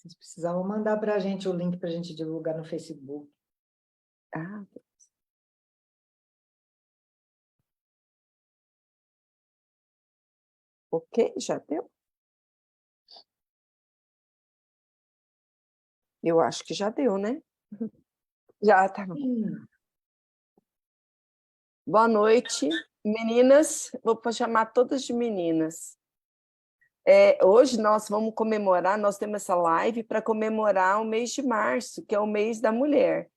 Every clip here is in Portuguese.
Vocês precisavam mandar para a gente o link para a gente divulgar no Facebook. Ah, ok, já deu? Eu acho que já deu, né? Já tá bom. Boa noite, meninas. Vou chamar todas de meninas. Hoje nós vamos comemorar, nós temos essa live para comemorar o mês de março, que é o mês da mulher.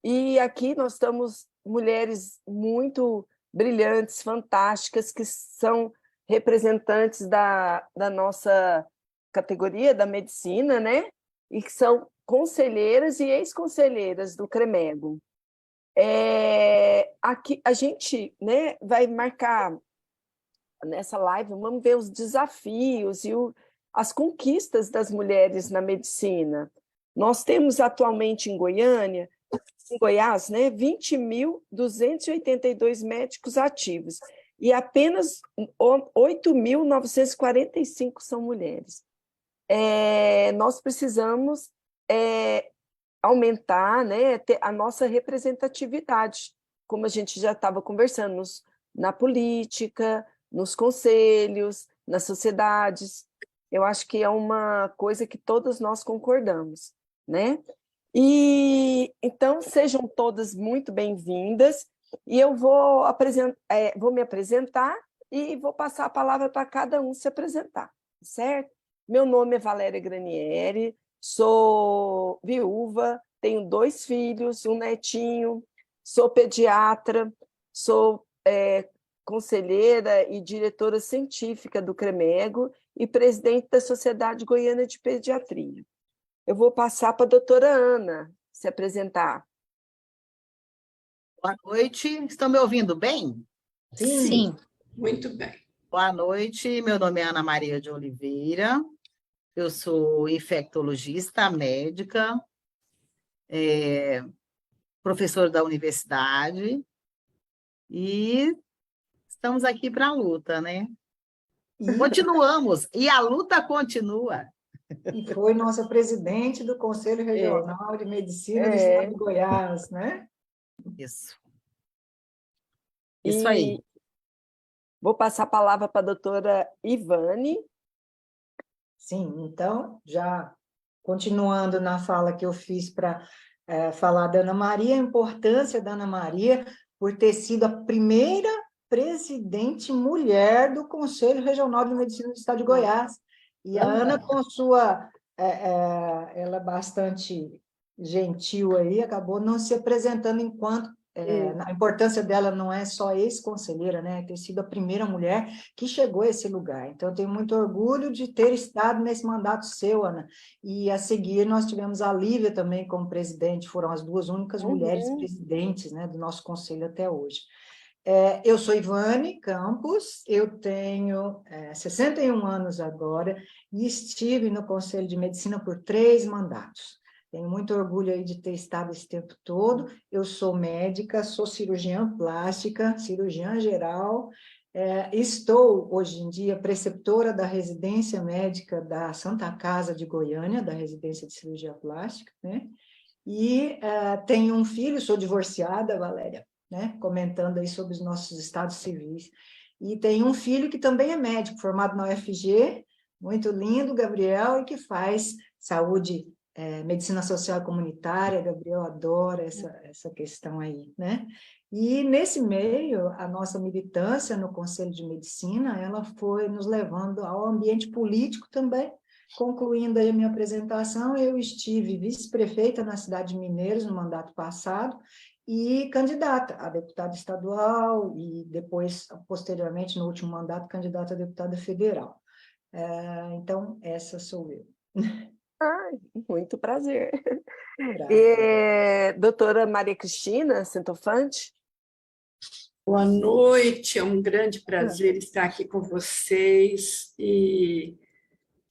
E aqui nós estamos mulheres muito brilhantes, fantásticas, que são representantes da nossa categoria da medicina, né? E que são conselheiras e ex-conselheiras do CREMEGO. Aqui a gente, né, vai marcar nessa live, vamos ver os desafios e as conquistas das mulheres na medicina. Nós temos atualmente em Goiás, né, 20.282 médicos ativos e apenas 8.945 são mulheres. Nós precisamos aumentar, né, a nossa representatividade, como a gente já estava conversando, na política, nos conselhos, nas sociedades. Eu acho que é uma coisa que todos nós concordamos, né? E então sejam todas muito bem-vindas, e eu vou me apresentar e vou passar a palavra para cada um se apresentar, certo? Meu nome é Valéria Granieri, sou viúva, tenho 2 filhos, um netinho, sou pediatra, sou conselheira e diretora científica do CREMEGO e presidente da Sociedade Goiana de Pediatria. Eu vou passar para a doutora Ana se apresentar. Boa noite, estão me ouvindo bem? Sim. Muito bem. Boa noite, meu nome é Ana Maria de Oliveira, eu sou infectologista médica, professora da universidade, e estamos aqui para a luta, né? Continuamos, e a luta continua. E foi nossa presidente do Conselho Regional de Medicina do Estado de Goiás, né? Isso aí. Vou passar a palavra para a doutora Ivane. Sim, então, já continuando na fala que eu fiz para falar da Ana Maria, a importância da Ana Maria por ter sido a primeira presidente mulher do Conselho Regional de Medicina do Estado de Goiás. E a Ana, com sua... ela é bastante gentil aí, acabou não se apresentando enquanto... a importância dela não é só ex-conselheira, né? Ter sido a primeira mulher que chegou a esse lugar. Então, eu tenho muito orgulho de ter estado nesse mandato seu, Ana. E, a seguir, nós tivemos a Lívia também como presidente, foram as 2 únicas mulheres presidentes, né, do nosso conselho até hoje. Eu sou Ivane Campos, eu tenho 61 anos agora e estive no Conselho de Medicina por 3 mandatos. Tenho muito orgulho aí de ter estado esse tempo todo. Eu sou médica, sou cirurgiã plástica, cirurgiã geral. Estou, hoje em dia, preceptora da residência médica da Santa Casa de Goiânia, da residência de cirurgia plástica, né? E tenho um filho, sou divorciada, Valéria, né? Comentando aí sobre os nossos estados civis. E tenho um filho que também é médico, formado na UFG, muito lindo, Gabriel, e que faz saúde, medicina social e comunitária. Gabriel adora essa questão aí, né? E, nesse meio, a nossa militância no Conselho de Medicina, ela foi nos levando ao ambiente político também. Concluindo aí a minha apresentação, eu estive vice-prefeita na cidade de Mineiros no mandato passado e candidata a deputada estadual e depois, posteriormente, no último mandato, candidata a deputada federal. Então, essa sou eu. Ai, muito prazer. Doutora Maria Cristina Centofante. Boa noite, é um grande prazer estar aqui com vocês e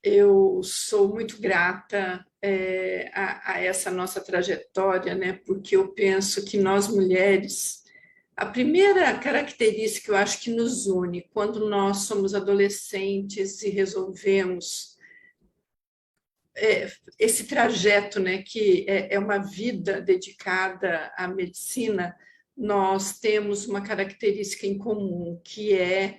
eu sou muito grata a essa nossa trajetória, né? Porque eu penso que nós mulheres, a primeira característica que eu acho que nos une quando nós somos adolescentes e resolvemos esse trajeto, né, que é uma vida dedicada à medicina, nós temos uma característica em comum, que é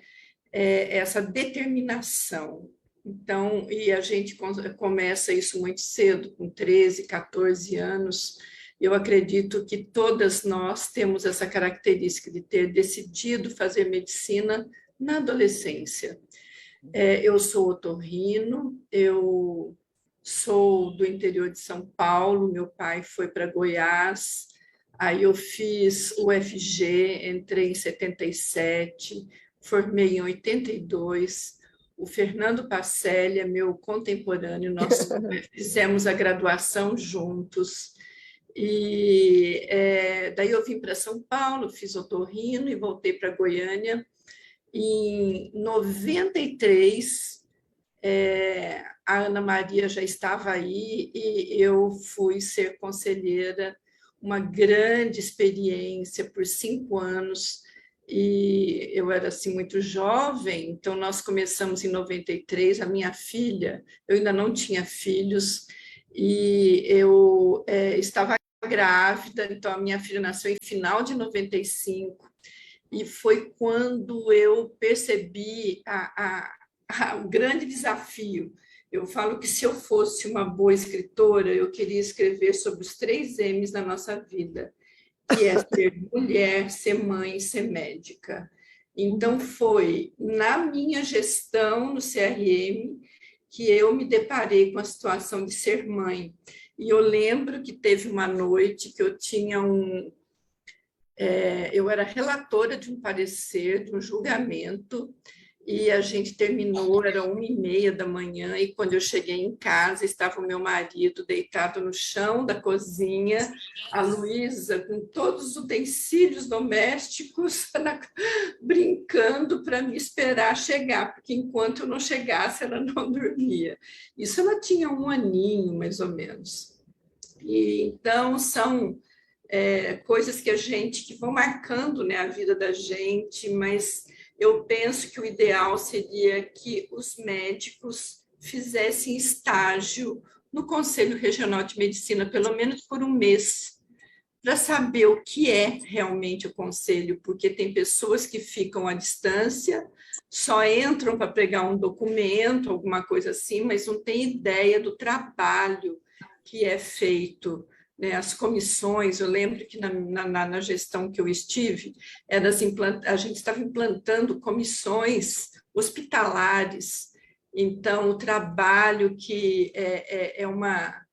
essa determinação. Então, e a gente começa isso muito cedo, com 13, 14 anos. Eu acredito que todas nós temos essa característica de ter decidido fazer medicina na adolescência. Eu sou otorrino, eu sou do interior de São Paulo, meu pai foi para Goiás, aí eu fiz o UFG, entrei em 77, formei em 82. O Fernando Pacelli é meu contemporâneo, nós fizemos a graduação juntos. E daí eu vim para São Paulo, fiz otorrino e voltei para Goiânia. Em 93, a Ana Maria já estava aí e eu fui ser conselheira, uma grande experiência por 5 anos, e eu era assim muito jovem, então nós começamos em 93, a minha filha, eu ainda não tinha filhos, e eu estava grávida, então a minha filha nasceu em final de 95, e foi quando eu percebi o grande desafio. Eu falo que se eu fosse uma boa escritora, eu queria escrever sobre os 3 M's da nossa vida, que é ser mulher, ser mãe, ser médica. Então, foi na minha gestão no CRM que eu me deparei com a situação de ser mãe. E eu lembro que teve uma noite que eu tinha eu era relatora de um parecer, de um julgamento, e a gente terminou, era 1h30 da manhã, e quando eu cheguei em casa, estava o meu marido deitado no chão da cozinha, a Luísa com todos os utensílios domésticos, brincando para me esperar chegar, porque enquanto eu não chegasse, ela não dormia. Isso ela tinha 1 aninho, mais ou menos. E, então, são coisas que vão marcando, né, a vida da gente, mas eu penso que o ideal seria que os médicos fizessem estágio no Conselho Regional de Medicina, pelo menos por 1 mês, para saber o que é realmente o conselho, porque tem pessoas que ficam à distância, só entram para pegar um documento, alguma coisa assim, mas não tem ideia do trabalho que é feito, né? As comissões, eu lembro que na gestão que eu estive, a gente estava implantando comissões hospitalares, então o trabalho que é uma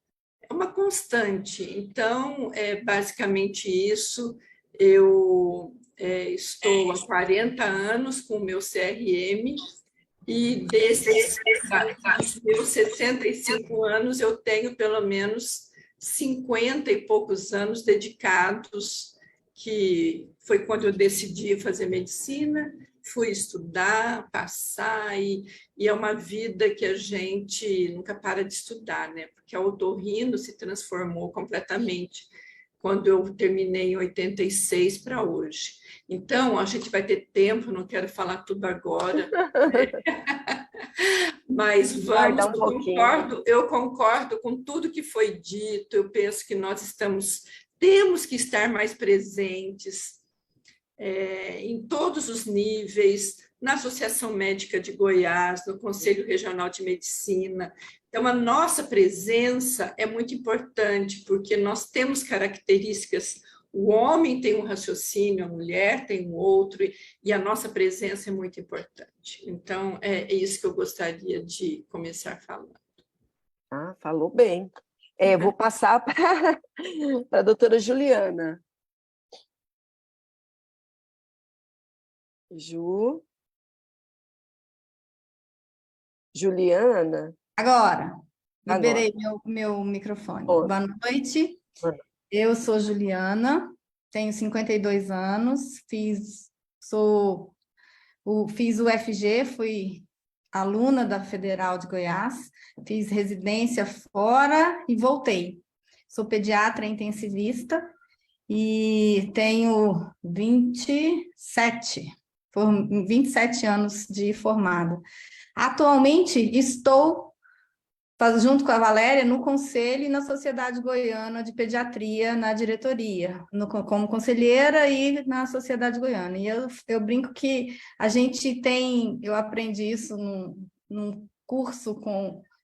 constante. Então, é basicamente isso. Eu estou há 40 anos com o meu CRM, e desses meus 65 anos, eu tenho pelo menos 50 e poucos anos dedicados, que foi quando eu decidi fazer medicina, fui estudar, passar, e é uma vida que a gente nunca para de estudar, né? Porque a otorrino se transformou completamente quando eu terminei em 86 para hoje. Então, a gente vai ter tempo, não quero falar tudo agora, mas vamos, eu concordo com tudo que foi dito, eu penso que nós temos que estar mais presentes em todos os níveis, na Associação Médica de Goiás, no Conselho Regional de Medicina. Então, a nossa presença é muito importante, porque nós temos características. O homem tem um raciocínio, a mulher tem um outro, e a nossa presença é muito importante. Então, é isso que eu gostaria de começar falando. Ah, falou bem. Vou passar para a doutora Juliana. Juliana? Agora, liberei meu microfone. Boa noite. Eu sou Juliana, tenho 52 anos, fiz o UFG, fui aluna da Federal de Goiás, fiz residência fora e voltei. Sou pediatra intensivista e tenho 27 anos de formada. Atualmente estou junto com a Valéria, no Conselho e na Sociedade Goiana de Pediatria, na diretoria, como conselheira e na Sociedade Goiana. E eu brinco que a gente tem, eu aprendi isso num curso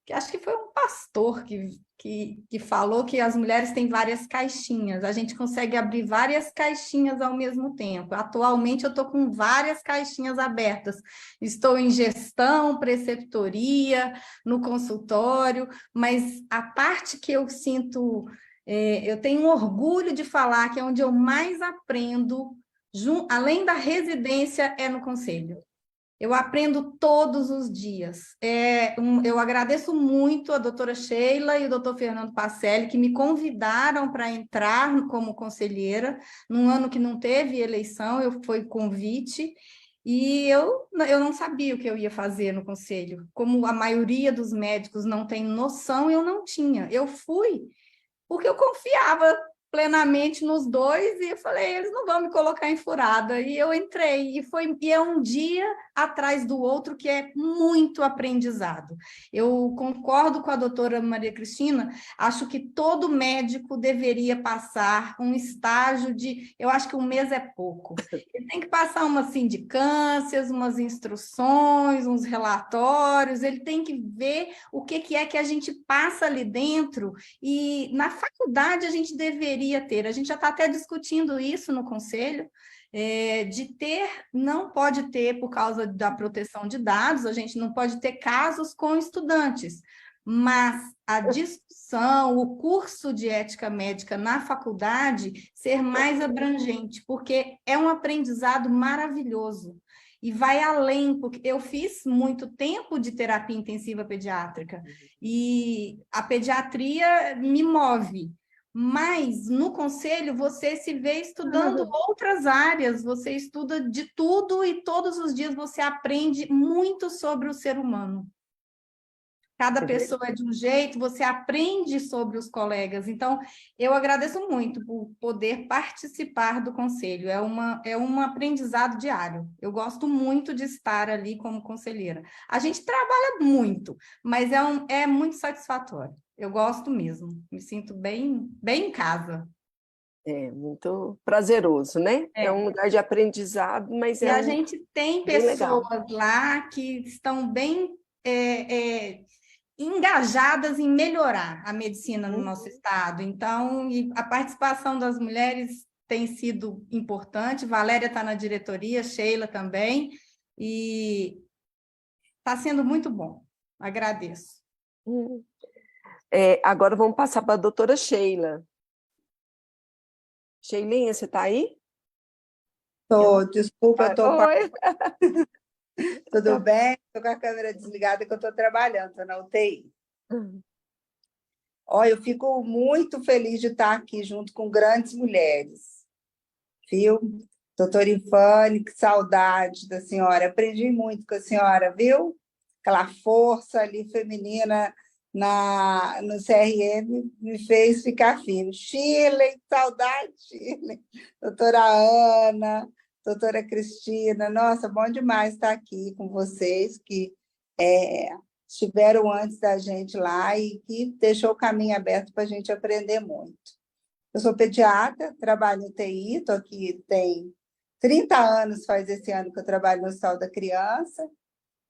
que acho que foi um pastor que falou que as mulheres têm várias caixinhas, a gente consegue abrir várias caixinhas ao mesmo tempo. Atualmente eu estou com várias caixinhas abertas, estou em gestão, preceptoria, no consultório, mas a parte que eu sinto, eu tenho orgulho de falar que é onde eu mais aprendo, além da residência, é no conselho. Eu aprendo todos os dias. Eu agradeço muito a doutora Sheila e o doutor Fernando Pacelli, que me convidaram para entrar como conselheira, num ano que não teve eleição, foi convite, e eu não sabia o que eu ia fazer no conselho. Como a maioria dos médicos não tem noção, eu não tinha. Eu fui porque eu confiava plenamente nos dois, e eu falei, eles não vão me colocar em furada, e eu entrei, e é um dia atrás do outro que é muito aprendizado. Eu concordo com a doutora Maria Cristina, acho que todo médico deveria passar um estágio eu acho que um mês é pouco, ele tem que passar umas sindicâncias, umas instruções, uns relatórios, ele tem que ver o que é que a gente passa ali dentro, e na faculdade a gente deveria ter, a gente já está até discutindo isso no conselho, não pode ter, por causa da proteção de dados, a gente não pode ter casos com estudantes, mas a discussão, o curso de ética médica na faculdade ser mais abrangente, porque é um aprendizado maravilhoso. E vai além, porque eu fiz muito tempo de terapia intensiva pediátrica, e a pediatria me move, mas no conselho você se vê estudando outras áreas, você estuda de tudo e todos os dias você aprende muito sobre o ser humano. Cada pessoa é de um jeito, você aprende sobre os colegas. Então, eu agradeço muito por poder participar do conselho. É um aprendizado diário. Eu gosto muito de estar ali como conselheira. A gente trabalha muito, mas é muito satisfatório. Eu gosto mesmo. Me sinto bem, bem em casa. É muito prazeroso, né? É um lugar de aprendizado, mas a gente tem pessoas lá que estão bem engajadas em melhorar a medicina no nosso estado. Então, a participação das mulheres tem sido importante. Valéria está na diretoria, Sheila também, e está sendo muito bom. Agradeço. Agora vamos passar para a doutora Sheila. Sheilinha, você está aí? Estou, desculpa, eu estou... Oi. Tudo bem? Estou com a câmera desligada que eu estou trabalhando, estou na UTI. Olha, eu fico muito feliz de estar aqui junto com grandes mulheres, viu? Doutora Ivane, que saudade da senhora, aprendi muito com a senhora, viu? Aquela força ali feminina no CRM me fez ficar firme. Shirley, saudade, Shirley. Doutora Ana, doutora Cristina, nossa, bom demais estar aqui com vocês, que estiveram antes da gente lá e que deixou o caminho aberto para a gente aprender muito. Eu sou pediatra, trabalho no TI, estou aqui tem 30 anos, faz esse ano que eu trabalho no Hospital da Criança,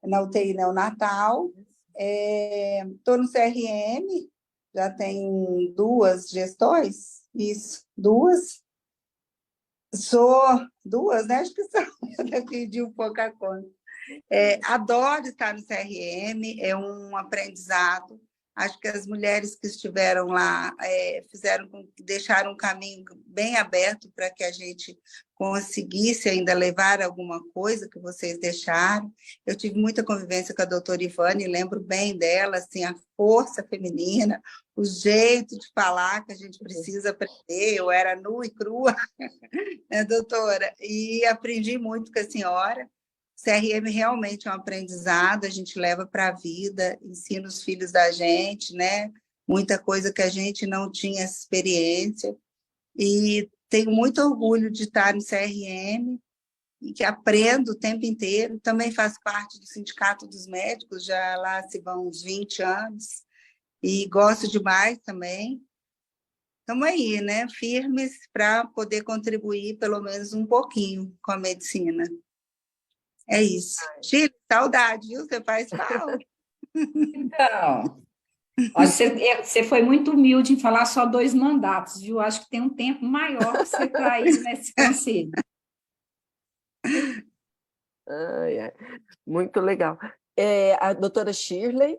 na UTI neonatal. Estou no CRM, já tenho 2 gestões, isso, 2. Sou 2, né? Acho que são, eu pedi um pouco a conta. Adoro estar no CRM, é um aprendizado. Acho que as mulheres que estiveram lá deixaram um caminho bem aberto para que a gente conseguisse ainda levar alguma coisa que vocês deixaram. Eu tive muita convivência com a doutora Ivane, lembro bem dela, assim, a força feminina, o jeito de falar que a gente precisa aprender. Eu era nua e crua, né, doutora? E aprendi muito com a senhora. CRM realmente é um aprendizado, a gente leva para a vida, ensina os filhos da gente, né? Muita coisa que a gente não tinha experiência. E tenho muito orgulho de estar no CRM e que aprendo o tempo inteiro. Também faço parte do Sindicato dos Médicos, já lá se vão uns 20 anos. e gosto demais também. Estamos aí, né? Firmes para poder contribuir pelo menos um pouquinho com a medicina. É isso. Chile, saudade, viu? Você faz falta. Então, olha, você foi muito humilde em falar só 2 mandatos, viu? Acho que tem um tempo maior que você está aí nesse conselho. Ai, ai, muito legal. A doutora Shirley?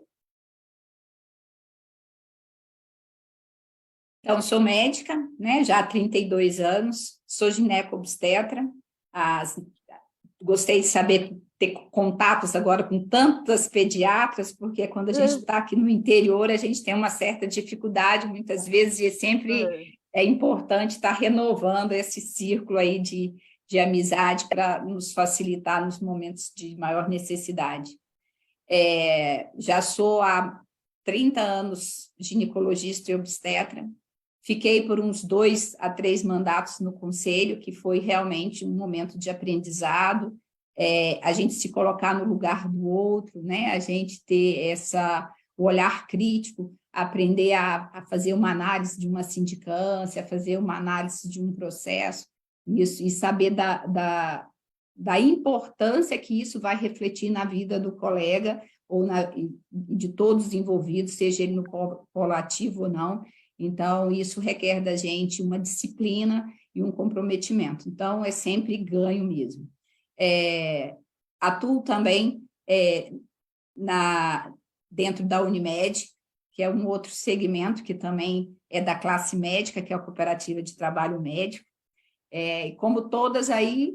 Então, sou médica, né? Já há 32 anos, sou gineco-obstetra. Gostei de saber ter contatos agora com tantas pediatras, porque quando a gente está aqui no interior, a gente tem uma certa dificuldade, muitas vezes, e sempre é importante estar renovando esse círculo aí de amizade para nos facilitar nos momentos de maior necessidade. Já sou há 30 anos ginecologista e obstetra, fiquei por uns 2 a 3 mandatos no conselho, que foi realmente um momento de aprendizado, a gente se colocar no lugar do outro, né? A gente ter o olhar crítico, aprender a fazer uma análise de uma sindicância, a fazer uma análise de um processo, isso, e saber da importância que isso vai refletir na vida do colega ou de todos os envolvidos, seja ele no polo ativo ou não. Então, isso requer da gente uma disciplina e um comprometimento. Então, é sempre ganho mesmo. Atuo também dentro da Unimed, que é um outro segmento que também é da classe médica, que é a Cooperativa de Trabalho Médico. Como todas aí,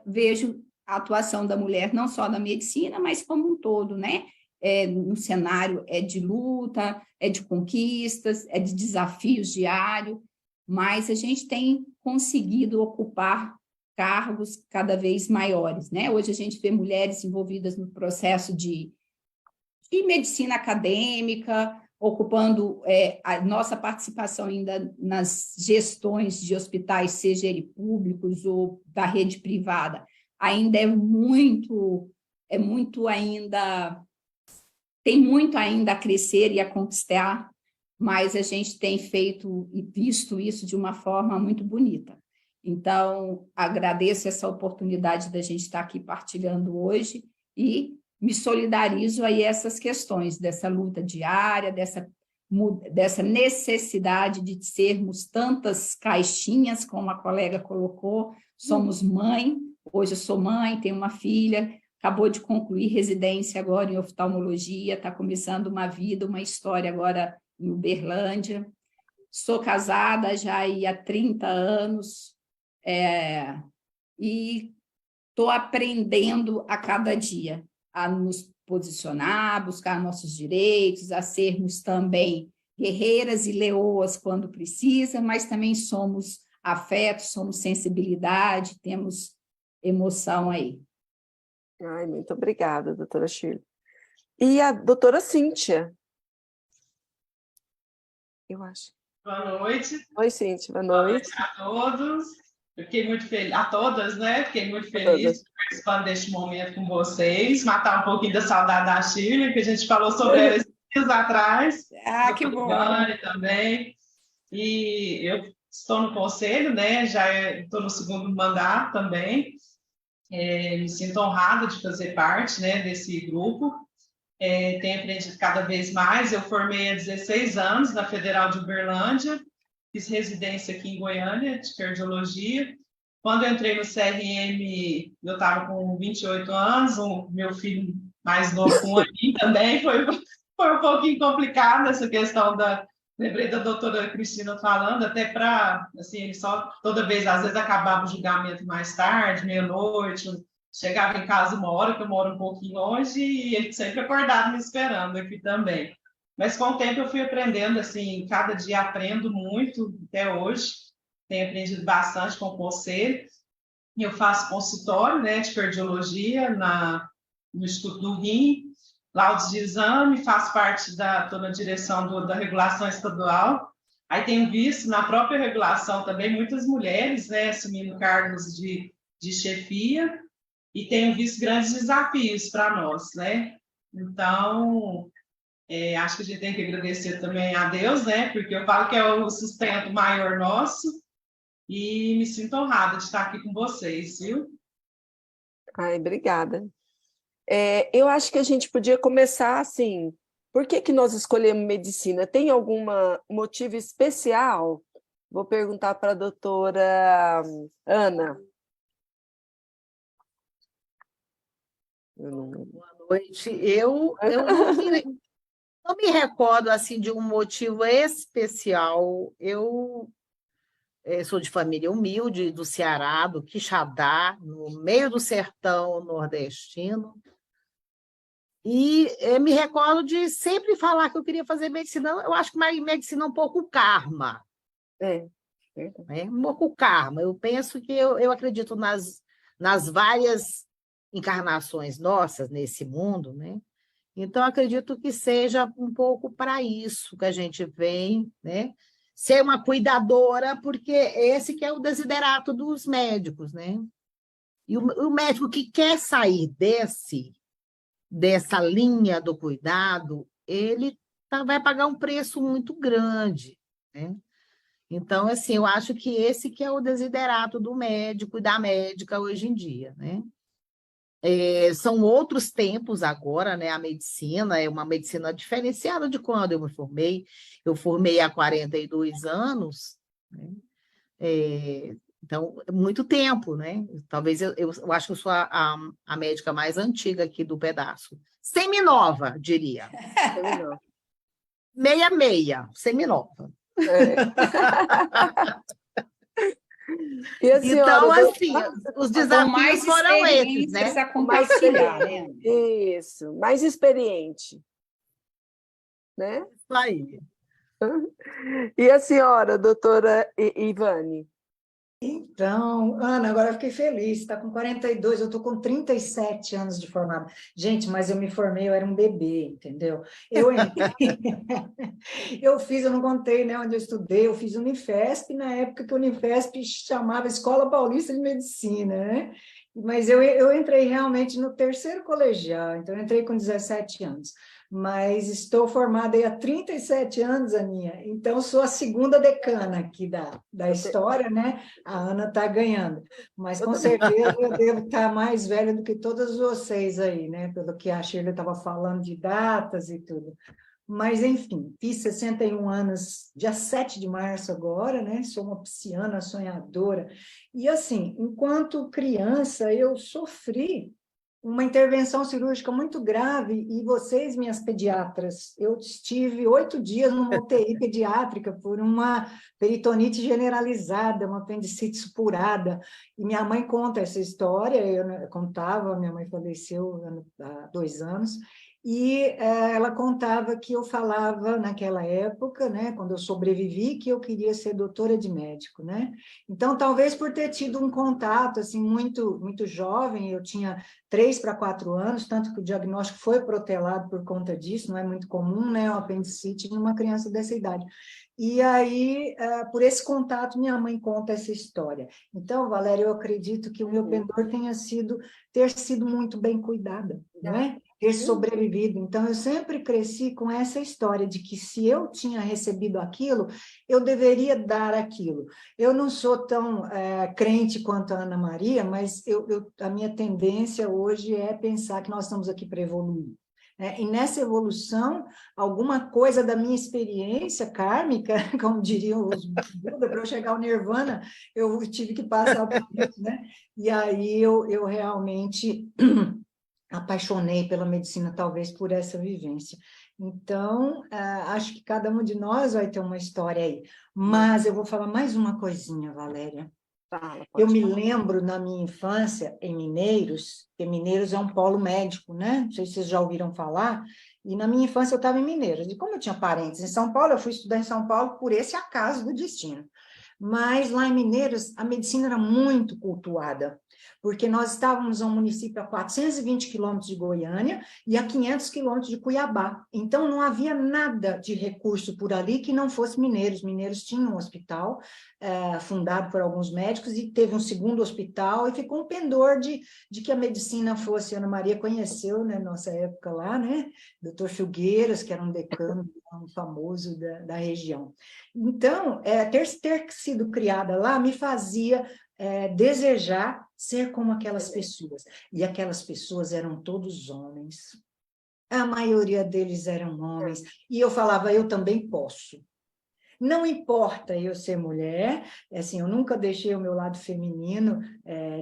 vejo a atuação da mulher, não só na medicina, mas como um todo, né? No cenário de luta, de conquistas, de desafios diários, mas a gente tem conseguido ocupar cargos cada vez maiores, né? Hoje a gente vê mulheres envolvidas no processo de medicina acadêmica, ocupando a nossa participação ainda nas gestões de hospitais, seja eles públicos ou da rede privada, ainda tem muito ainda a crescer e a conquistar, mas a gente tem feito e visto isso de uma forma muito bonita. Então, agradeço essa oportunidade da gente estar aqui partilhando hoje e me solidarizo aí essas questões dessa luta diária, dessa necessidade de sermos tantas caixinhas, como a colega colocou. Somos mãe, hoje eu sou mãe, tenho uma filha, acabou de concluir residência agora em oftalmologia, está começando uma vida, uma história agora em Uberlândia. Sou casada já há 30 anos e estou aprendendo a cada dia a nos posicionar, buscar nossos direitos, a sermos também guerreiras e leoas quando precisa, mas também somos afeto, somos sensibilidade, temos emoção aí. Ai, muito obrigada, doutora Shirley. E a doutora Cíntia? Eu acho. Boa noite. Oi, Cíntia, boa Boa noite. noite a todos. Eu fiquei muito feliz, a todas, né? Fiquei muito feliz de participar deste momento com vocês, matar um pouquinho da saudade da Shirley, que a gente falou sobre ela esses dias atrás. Que bom! Também. E eu estou no conselho, né? Já estou no 2º mandato também. Me sinto honrada de fazer parte, né, desse grupo. Tenho aprendido cada vez mais. Eu formei há 16 anos na Federal de Uberlândia, fiz residência aqui em Goiânia, de cardiologia. Quando eu entrei no CRM, eu estava com 28 anos, o meu filho mais novo com 1 aninho também, foi um pouquinho complicado essa questão lembrei da doutora Cristina falando, até para, assim, ele só, toda vez, às vezes, acabava o julgamento mais tarde, meia-noite, chegava em casa 1 hora, que eu moro um pouquinho longe, e ele sempre acordava me esperando aqui também. Mas com o tempo eu fui aprendendo, assim, cada dia aprendo muito, até hoje, tenho aprendido bastante com o conselho. Eu faço consultório, né, de cardiologia no Instituto do Rim, laudos de exame, faço parte estou na direção da regulação estadual. Aí tenho visto na própria regulação também muitas mulheres, né, assumindo cargos de chefia, e tenho visto grandes desafios para nós, né? Então, Acho que a gente tem que agradecer também a Deus, né? Porque eu falo que é o sustento maior nosso e me sinto honrada de estar aqui com vocês, viu? Ai, obrigada. Eu acho que a gente podia começar assim. Por que nós escolhemos medicina? Tem algum motivo especial? Vou perguntar para a doutora Ana. Boa noite. Eu não me recordo assim de um motivo especial. Eu sou de família humilde, do Ceará, do Quixadá, no meio do sertão nordestino. E me recordo de sempre falar que eu queria fazer medicina. Eu acho que medicina é um pouco karma. Um pouco karma. Eu penso que eu acredito nas várias encarnações nossas nesse mundo, né? Então, acredito que seja um pouco para isso que a gente vem, né? Ser uma cuidadora, porque esse que é o desiderato dos médicos, né? E o médico que quer sair dessa linha do cuidado, ele vai pagar um preço muito grande, né? Então, assim, eu acho que esse que é o desiderato do médico e da médica hoje em dia, né? São outros tempos agora, né? A medicina é uma medicina diferenciada de quando eu me formei. Eu formei há 42 anos, né? Então, muito tempo, né? Talvez eu acho que eu sou a médica mais antiga aqui do pedaço. Semi-nova, diria. Meia, semi-nova. E a senhora, então, assim, os desafios foram esses, né? A compartilhar, né? Isso, mais experiente, né? Isso aí. E a senhora, doutora Ivane? Então, Ana, agora eu fiquei feliz, está com 42, eu estou com 37 anos de formada. Gente, mas eu me formei, eu era um bebê, entendeu? Eu não contei, né, onde eu estudei, eu fiz Unifesp, na época que a Unifesp chamava Escola Paulista de Medicina, né? Mas eu entrei realmente no terceiro colegial, então eu entrei com 17 anos. Mas estou formada aí há 37 anos, Aninha, então sou a segunda decana aqui da história, né? A Ana está ganhando, mas com certeza eu devo estar mais velha do que todas vocês aí, né? Pelo que a Shirley estava falando de datas e tudo. Mas, enfim, fiz 61 anos, dia 7 de março agora, né? Sou uma pisciana sonhadora. E, assim, enquanto criança, eu sofri uma intervenção cirúrgica muito grave, e vocês, minhas pediatras, eu estive 8 dias numa UTI pediátrica por uma peritonite generalizada, uma apendicite supurada, e minha mãe conta essa história, eu contava, minha mãe faleceu há 2 anos, e ela contava que eu falava naquela época, né, quando eu sobrevivi, que eu queria ser doutora de médico, né? Então, talvez por ter tido um contato assim muito muito jovem, eu tinha 3 para 4 anos, tanto que o diagnóstico foi protelado por conta disso, não é muito comum, né, o apendicite numa criança dessa idade. E aí, por esse contato, minha mãe conta essa história. Então, Valéria, eu acredito que o meu pendor ter sido muito bem cuidada, não é? Ter sobrevivido. Então, eu sempre cresci com essa história de que se eu tinha recebido aquilo, eu deveria dar aquilo. Eu não sou tão crente quanto a Ana Maria, mas a minha tendência hoje é pensar que nós estamos aqui para evoluir. E nessa evolução, alguma coisa da minha experiência kármica, como diriam os Buda, para eu chegar ao Nirvana, eu tive que passar por isso, né? E aí eu realmente apaixonei pela medicina, talvez por essa vivência. Então, acho que cada um de nós vai ter uma história aí. Mas eu vou falar mais uma coisinha, Valéria. Eu me lembro, na minha infância, em Mineiros, porque Mineiros é um polo médico, né? Não sei se vocês já ouviram falar, e na minha infância eu estava em Mineiros, e como eu tinha parentes em São Paulo, eu fui estudar em São Paulo por esse acaso do destino. Mas lá em Mineiros, a medicina era muito cultuada, porque nós estávamos um município a 420 quilômetros de Goiânia e a 500 quilômetros de Cuiabá. Então, não havia nada de recurso por ali que não fosse mineiros. Mineiros tinham um hospital fundado por alguns médicos e teve um segundo hospital e ficou um pendor de que a medicina fosse. Ana Maria conheceu, né, nossa época lá, né? Doutor Filgueiras, que era um decano famoso da região. Então, ter sido criada lá me fazia desejar ser como aquelas pessoas. E aquelas pessoas eram todos homens. A maioria deles eram homens. E eu falava, eu também posso. Não importa eu ser mulher, assim, eu nunca deixei o meu lado feminino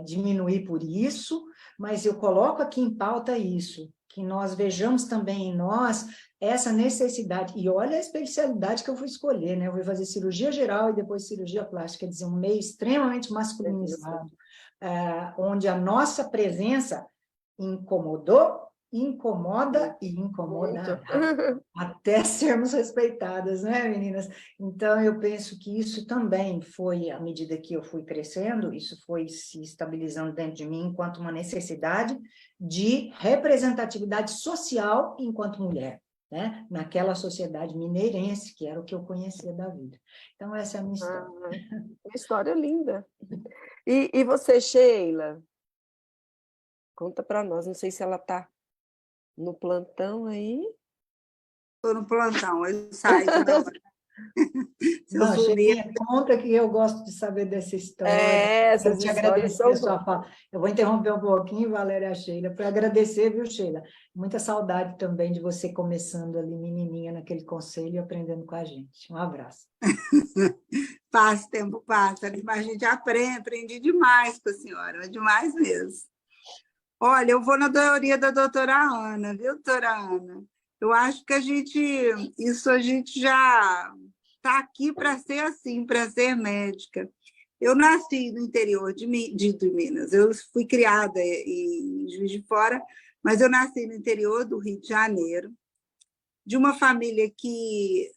diminuir por isso, mas eu coloco aqui em pauta isso, que nós vejamos também em nós essa necessidade. E olha a especialidade que eu fui escolher, né? Eu fui fazer cirurgia geral e depois cirurgia plástica, quer dizer, um meio extremamente masculinizado, onde a nossa presença incomodou, incomoda e incomodará, até sermos respeitadas, né, meninas? Então, eu penso que isso também foi, à medida que eu fui crescendo, isso foi se estabilizando dentro de mim enquanto uma necessidade de representatividade social enquanto mulher, né? Naquela sociedade mineirense, que era o que eu conhecia da vida. Então, essa é a minha história. Uma história linda. E você, Sheila? Conta para nós, não sei se ela está no plantão aí. Estou no plantão, eu saio toda hora. Não, Sheilinha, conta que eu gosto de saber dessa história. Essas Quero te histórias agradecer são a sua fala. Eu vou interromper um pouquinho, Valéria e a Sheila, para agradecer, viu, Sheila? Muita saudade também de você começando ali, menininha, naquele conselho e aprendendo com a gente. Um abraço. Passa, tempo passa, mas a gente aprendi demais com a senhora, demais mesmo. Olha, eu vou na teoria da doutora Ana, viu, doutora Ana? Eu acho que a gente já está aqui para ser assim, para ser médica. Eu nasci no interior de Minas, eu fui criada em Juiz de Fora, mas eu nasci no interior do Rio de Janeiro, de uma família que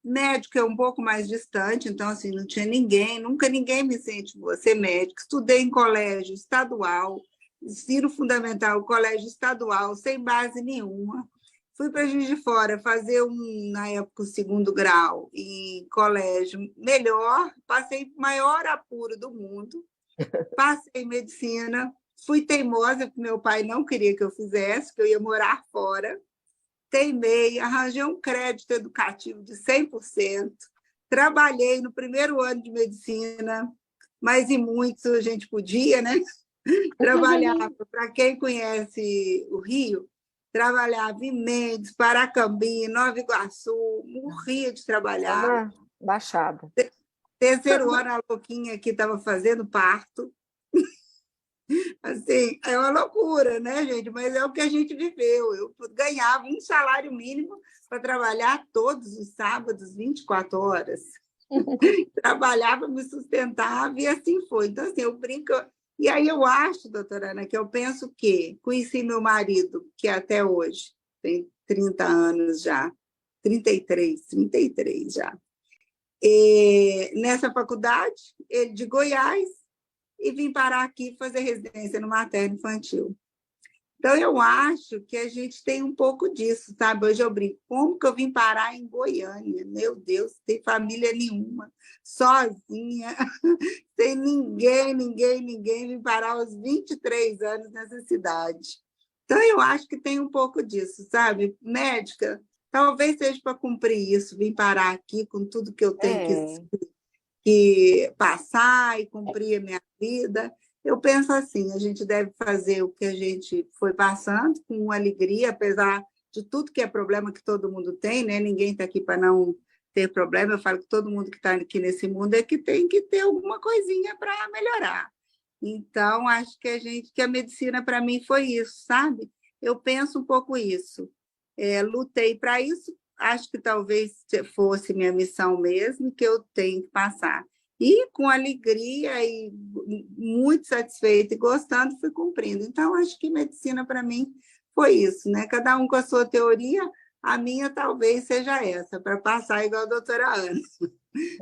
médico é um pouco mais distante, então assim, não tinha ninguém, nunca ninguém me incentivou a ser médico. Estudei em colégio estadual, ensino fundamental, colégio estadual, sem base nenhuma. Fui para Juiz de Fora fazer, na época, o 2º grau em colégio melhor, passei o maior apuro do mundo, passei em medicina, fui teimosa, porque meu pai não queria que eu fizesse, que eu ia morar fora, teimei, arranjei um crédito educativo de 100%, trabalhei no primeiro ano de medicina, mas em muitos a gente podia, né? Trabalhava, para quem conhece o Rio, trabalhava em Mendes, Paracambi, Nova Iguaçu, morria de trabalhar. Uma baixada. Terceiro ano, a louquinha aqui estava fazendo parto. Assim, é uma loucura, né, gente? Mas é o que a gente viveu. Eu ganhava um salário mínimo para trabalhar todos os sábados, 24 horas. Trabalhava, me sustentava e assim foi. Então, assim, eu brinco. E aí eu acho, doutora Ana, que eu penso que conheci meu marido, que até hoje tem 30 anos já, 33 já. E nessa faculdade, ele de Goiás, e vim parar aqui fazer residência no materno infantil. Então, eu acho que a gente tem um pouco disso, sabe? Hoje eu brinco, como que eu vim parar em Goiânia? Meu Deus, sem família nenhuma, sozinha, sem ninguém, vim parar aos 23 anos nessa cidade. Então, eu acho que tem um pouco disso, sabe? Médica, talvez seja para cumprir isso, vim parar aqui com tudo que eu tenho que passar e cumprir a minha vida. Eu penso assim, a gente deve fazer o que a gente foi passando com alegria, apesar de tudo que é problema que todo mundo tem, né? Ninguém está aqui para não ter problema. Eu falo que todo mundo que está aqui nesse mundo é que tem que ter alguma coisinha para melhorar. Então, acho que a medicina, para mim, foi isso, sabe? Eu penso um pouco isso. Lutei para isso, acho que talvez fosse minha missão mesmo, que eu tenho que passar. E com alegria e muito satisfeita e gostando, fui cumprindo. Então, acho que medicina, para mim, foi isso, né? Cada um com a sua teoria, a minha talvez seja essa, para passar igual a doutora Ana.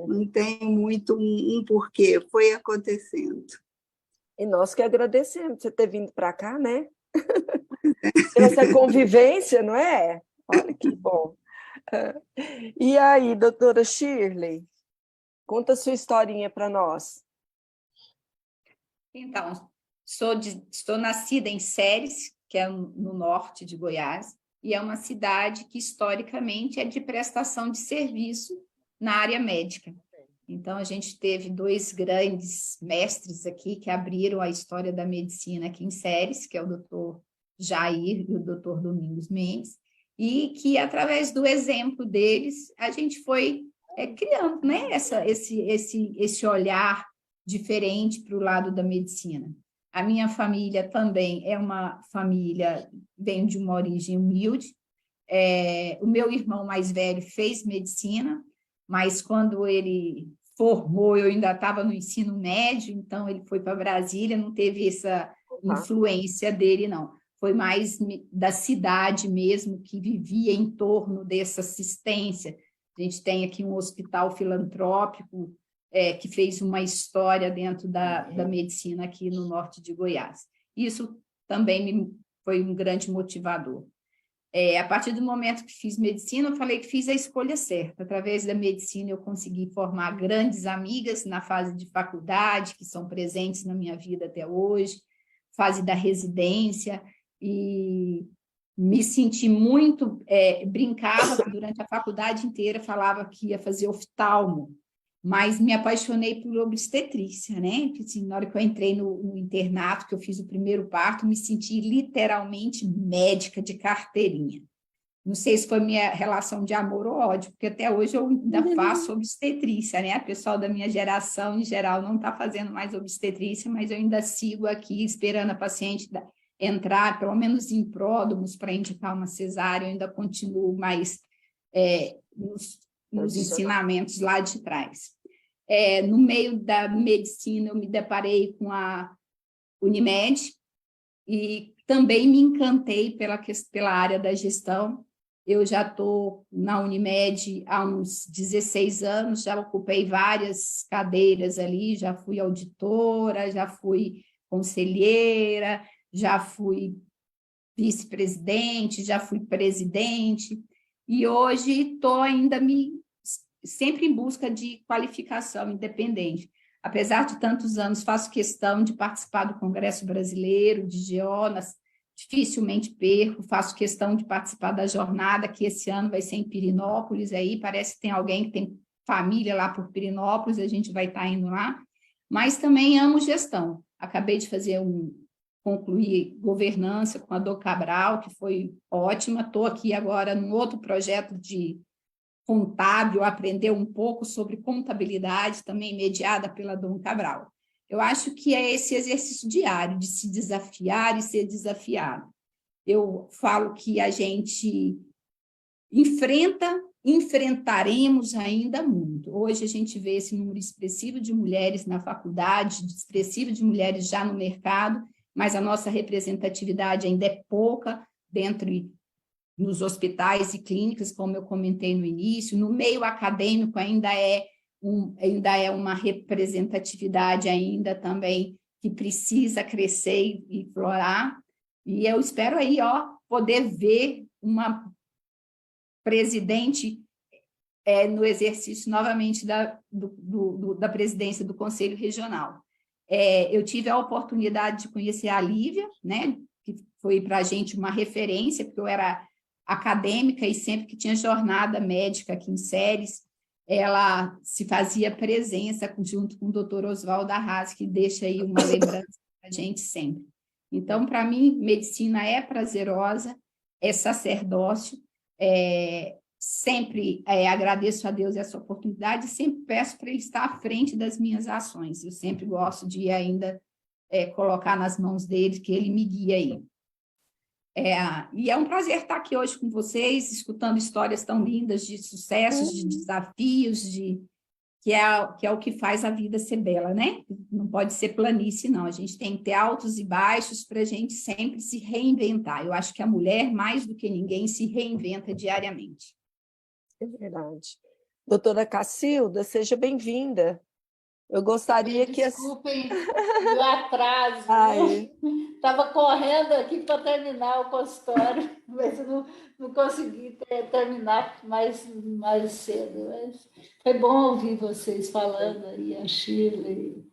Não tem muito um porquê, foi acontecendo. E nós que agradecemos você ter vindo para cá, né? Essa convivência, não é? Olha que bom. E aí, doutora Shirley, conta a sua historinha para nós. Então, estou nascida em Séries, que é no norte de Goiás, e é uma cidade que, historicamente, é de prestação de serviço na área médica. Então, a gente teve 2 grandes mestres aqui que abriram a história da medicina aqui em Séries, que é o doutor Jair e o doutor Domingos Mendes, e que, através do exemplo deles, a gente foi criando, né, esse olhar diferente para o lado da medicina. A minha família também é uma família, vem de uma origem humilde. O meu irmão mais velho fez medicina, mas quando ele formou, eu ainda estava no ensino médio, então ele foi para Brasília, não teve essa influência dele, não. Foi mais da cidade mesmo, que vivia em torno dessa assistência. A gente tem aqui um hospital filantrópico que fez uma história dentro da medicina aqui no norte de Goiás. Isso também foi um grande motivador. A partir do momento que fiz medicina, eu falei que fiz a escolha certa. Através da medicina, eu consegui formar grandes amigas na fase de faculdade, que são presentes na minha vida até hoje, fase da residência, e me senti muito... brincava durante a faculdade inteira, falava que ia fazer oftalmo, mas me apaixonei por obstetrícia, né? Assim, na hora que eu entrei no internato, que eu fiz o primeiro parto, me senti literalmente médica de carteirinha. Não sei se foi minha relação de amor ou ódio, porque até hoje eu ainda faço obstetrícia, né? O pessoal da minha geração, em geral, não está fazendo mais obstetrícia, mas eu ainda sigo aqui esperando a paciente entrar, pelo menos em pródromos, para indicar uma cesárea. Eu ainda continuo mais nos ensinamentos lá de trás. No meio da medicina, eu me deparei com a Unimed e também me encantei pela área da gestão. Eu já estou na Unimed há uns 16 anos, já ocupei várias cadeiras ali, já fui auditora, já fui conselheira, já fui vice-presidente, já fui presidente, e hoje estou ainda sempre em busca de qualificação independente. Apesar de tantos anos, faço questão de participar do Congresso Brasileiro, de GEONAS, dificilmente perco, faço questão de participar da jornada, que esse ano vai ser em Pirenópolis, aí parece que tem alguém que tem família lá por Pirenópolis, a gente vai estar indo lá, mas também amo gestão. Acabei de concluir governança com a Dom Cabral, que foi ótima. Estou aqui agora num outro projeto de contábil, aprender um pouco sobre contabilidade, também mediada pela Dom Cabral. Eu acho que é esse exercício diário de se desafiar e ser desafiado. Eu falo que a gente enfrentaremos ainda muito. Hoje a gente vê esse número expressivo de mulheres na faculdade, expressivo de mulheres já no mercado, mas a nossa representatividade ainda é pouca nos hospitais e clínicas, como eu comentei no início. No meio acadêmico ainda é uma representatividade ainda também que precisa crescer e florar. E eu espero aí poder ver uma presidente no exercício novamente da presidência do Conselho Regional. Eu tive a oportunidade de conhecer a Lívia, né, que foi para a gente uma referência, porque eu era acadêmica e sempre que tinha jornada médica aqui em Séries, ela se fazia presença junto com o doutor Oswaldo Arras, que deixa aí uma lembrança para a gente sempre. Então, para mim, medicina é prazerosa, é sacerdócio, sempre agradeço a Deus essa oportunidade e sempre peço para Ele estar à frente das minhas ações. Eu sempre gosto de ainda colocar nas mãos dele, que Ele me guia aí. E é um prazer estar aqui hoje com vocês, escutando histórias tão lindas de sucessos, de desafios, que é o que faz a vida ser bela, né? Não pode ser planície, não. A gente tem que ter altos e baixos para a gente sempre se reinventar. Eu acho que a mulher, mais do que ninguém, se reinventa diariamente. É verdade. Doutora Cacilda, seja bem-vinda. Eu gostaria que... Desculpem o atraso. Ai. Estava correndo aqui para terminar o consultório, mas eu não consegui terminar mais cedo. Mas foi bom ouvir vocês falando aí, a Shirley,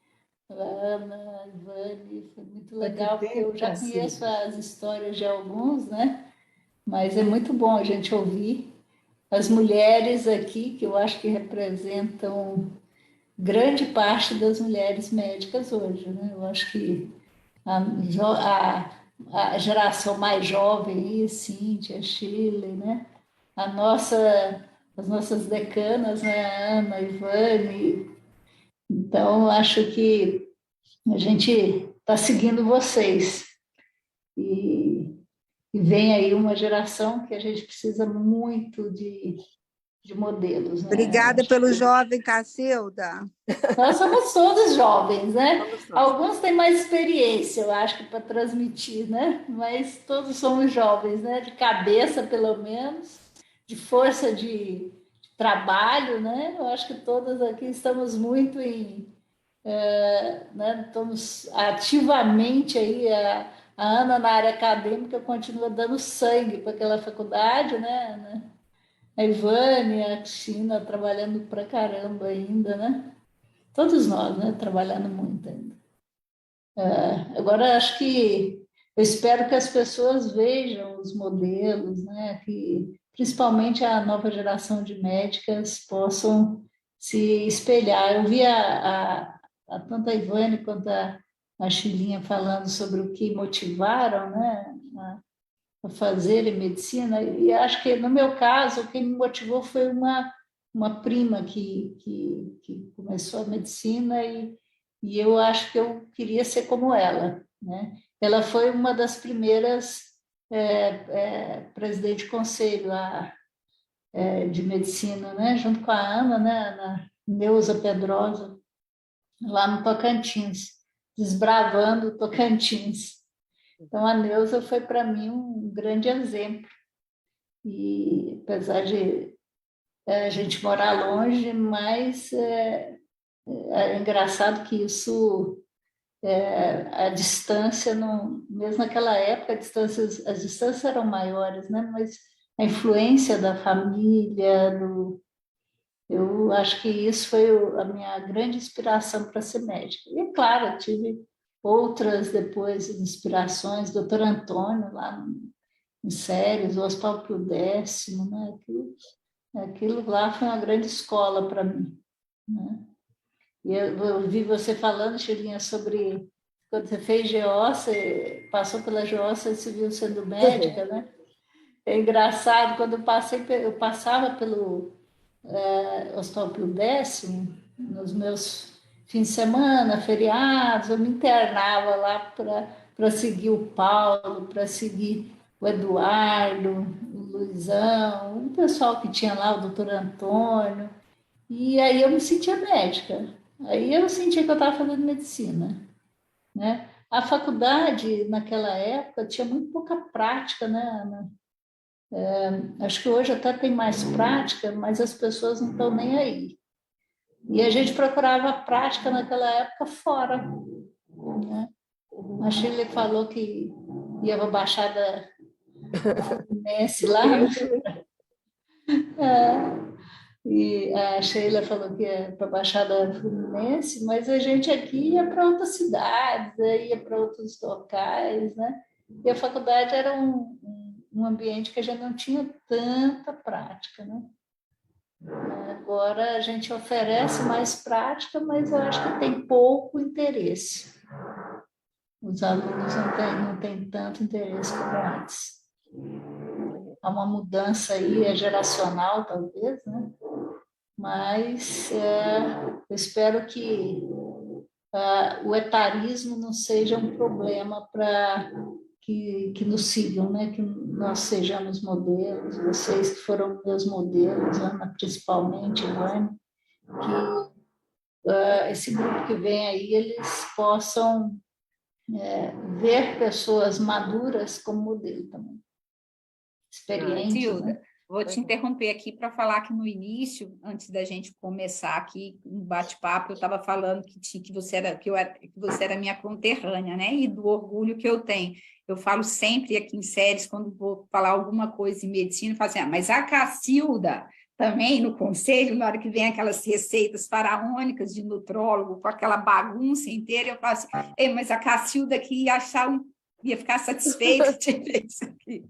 a Ana, a Ivane, foi muito legal, porque eu já conheço as histórias de alguns, né? Mas é muito bom a gente ouvir as mulheres aqui, que eu acho que representam grande parte das mulheres médicas hoje, né? Eu acho que a geração mais jovem, aí, Cíntia, Shirley, né? As nossas decanas, né? A Ana, a Ivane. Então, eu acho que a gente está seguindo vocês. E vem aí uma geração que a gente precisa muito de modelos. Né? Obrigada pelo jovem, Cacilda. Nós somos todos jovens, né? Alguns têm mais experiência, eu acho, para transmitir, né? Mas todos somos jovens, né? De cabeça, pelo menos, de força de trabalho, né? Eu acho que todas aqui estamos muito né? Estamos ativamente aí, a Ana na área acadêmica continua dando sangue para aquela faculdade, né? A Ivane, a Cristina trabalhando pra caramba ainda, né? Todos nós, né? Trabalhando muito ainda. Agora, acho que eu espero que as pessoas vejam os modelos, né? Que principalmente a nova geração de médicas possam se espelhar. Eu vi tanto a Ivane quanto a Chilinha falando sobre o que motivaram, né? A fazer medicina, e acho que, no meu caso, o que me motivou foi uma prima que começou a medicina e eu acho que eu queria ser como ela, né? Ela foi uma das primeiras presidente de conselho de medicina, né? Junto com a Ana, né? A Neuza Pedrosa, lá no Tocantins, desbravando o Tocantins. Então, a Neuza foi, para mim, um grande exemplo. E, apesar de a gente morar longe, mas é engraçado que isso, a distância, mesmo naquela época, as distâncias eram maiores, né? Mas a influência da família, eu acho que isso foi a minha grande inspiração para ser médica. E, claro, eu tive outras depois inspirações, doutor Antônio, lá em Séries, o Hospital Pio X, né? Aquilo lá foi uma grande escola para mim. Né? E eu vi você falando, Chilinha, sobre quando você fez GO, você passou pela GO, você se viu sendo médica, né? É engraçado, quando eu passava pelo Hospital Pio X, nos meus fins de semana, feriados, eu me internava lá para seguir o Paulo, para seguir o Eduardo, o Luizão, o pessoal que tinha lá, o doutor Antônio, e aí eu me sentia médica, aí eu sentia que eu estava fazendo medicina, né? A faculdade, naquela época, tinha muito pouca prática, né? Acho que hoje até tem mais prática, mas as pessoas não estão nem aí. E a gente procurava prática naquela época fora. Né? A Shirley falou que ia para a Baixada Fluminense lá. E a Sheila falou que ia para a Baixada Fluminense, mas a gente aqui ia para outras cidades, ia para outros locais, né? E a faculdade era um ambiente que a gente não tinha tanta prática, né? Agora a gente oferece mais prática, mas eu acho que tem pouco interesse. Os alunos não têm tanto interesse como antes. Há uma mudança aí, geracional, talvez, né? Mas eu espero que o etarismo não seja um problema para que nos sigam, né? Que nós sejamos modelos, vocês que foram meus modelos, Ana, principalmente, Ivane, que esse grupo que vem aí, eles possam ver pessoas maduras como modelo também, experientes, né? Vou te interromper aqui para falar que no início, antes da gente começar aqui um bate-papo, eu estava falando que você era minha conterrânea, né? E do orgulho que eu tenho. Eu falo sempre aqui em séries, quando vou falar alguma coisa em medicina, eu falo assim, mas a Cacilda também no conselho, na hora que vem aquelas receitas faraônicas de nutrólogo, com aquela bagunça inteira, eu falo assim, ei, mas a Cacilda aqui ia ficar satisfeita de ver isso aqui.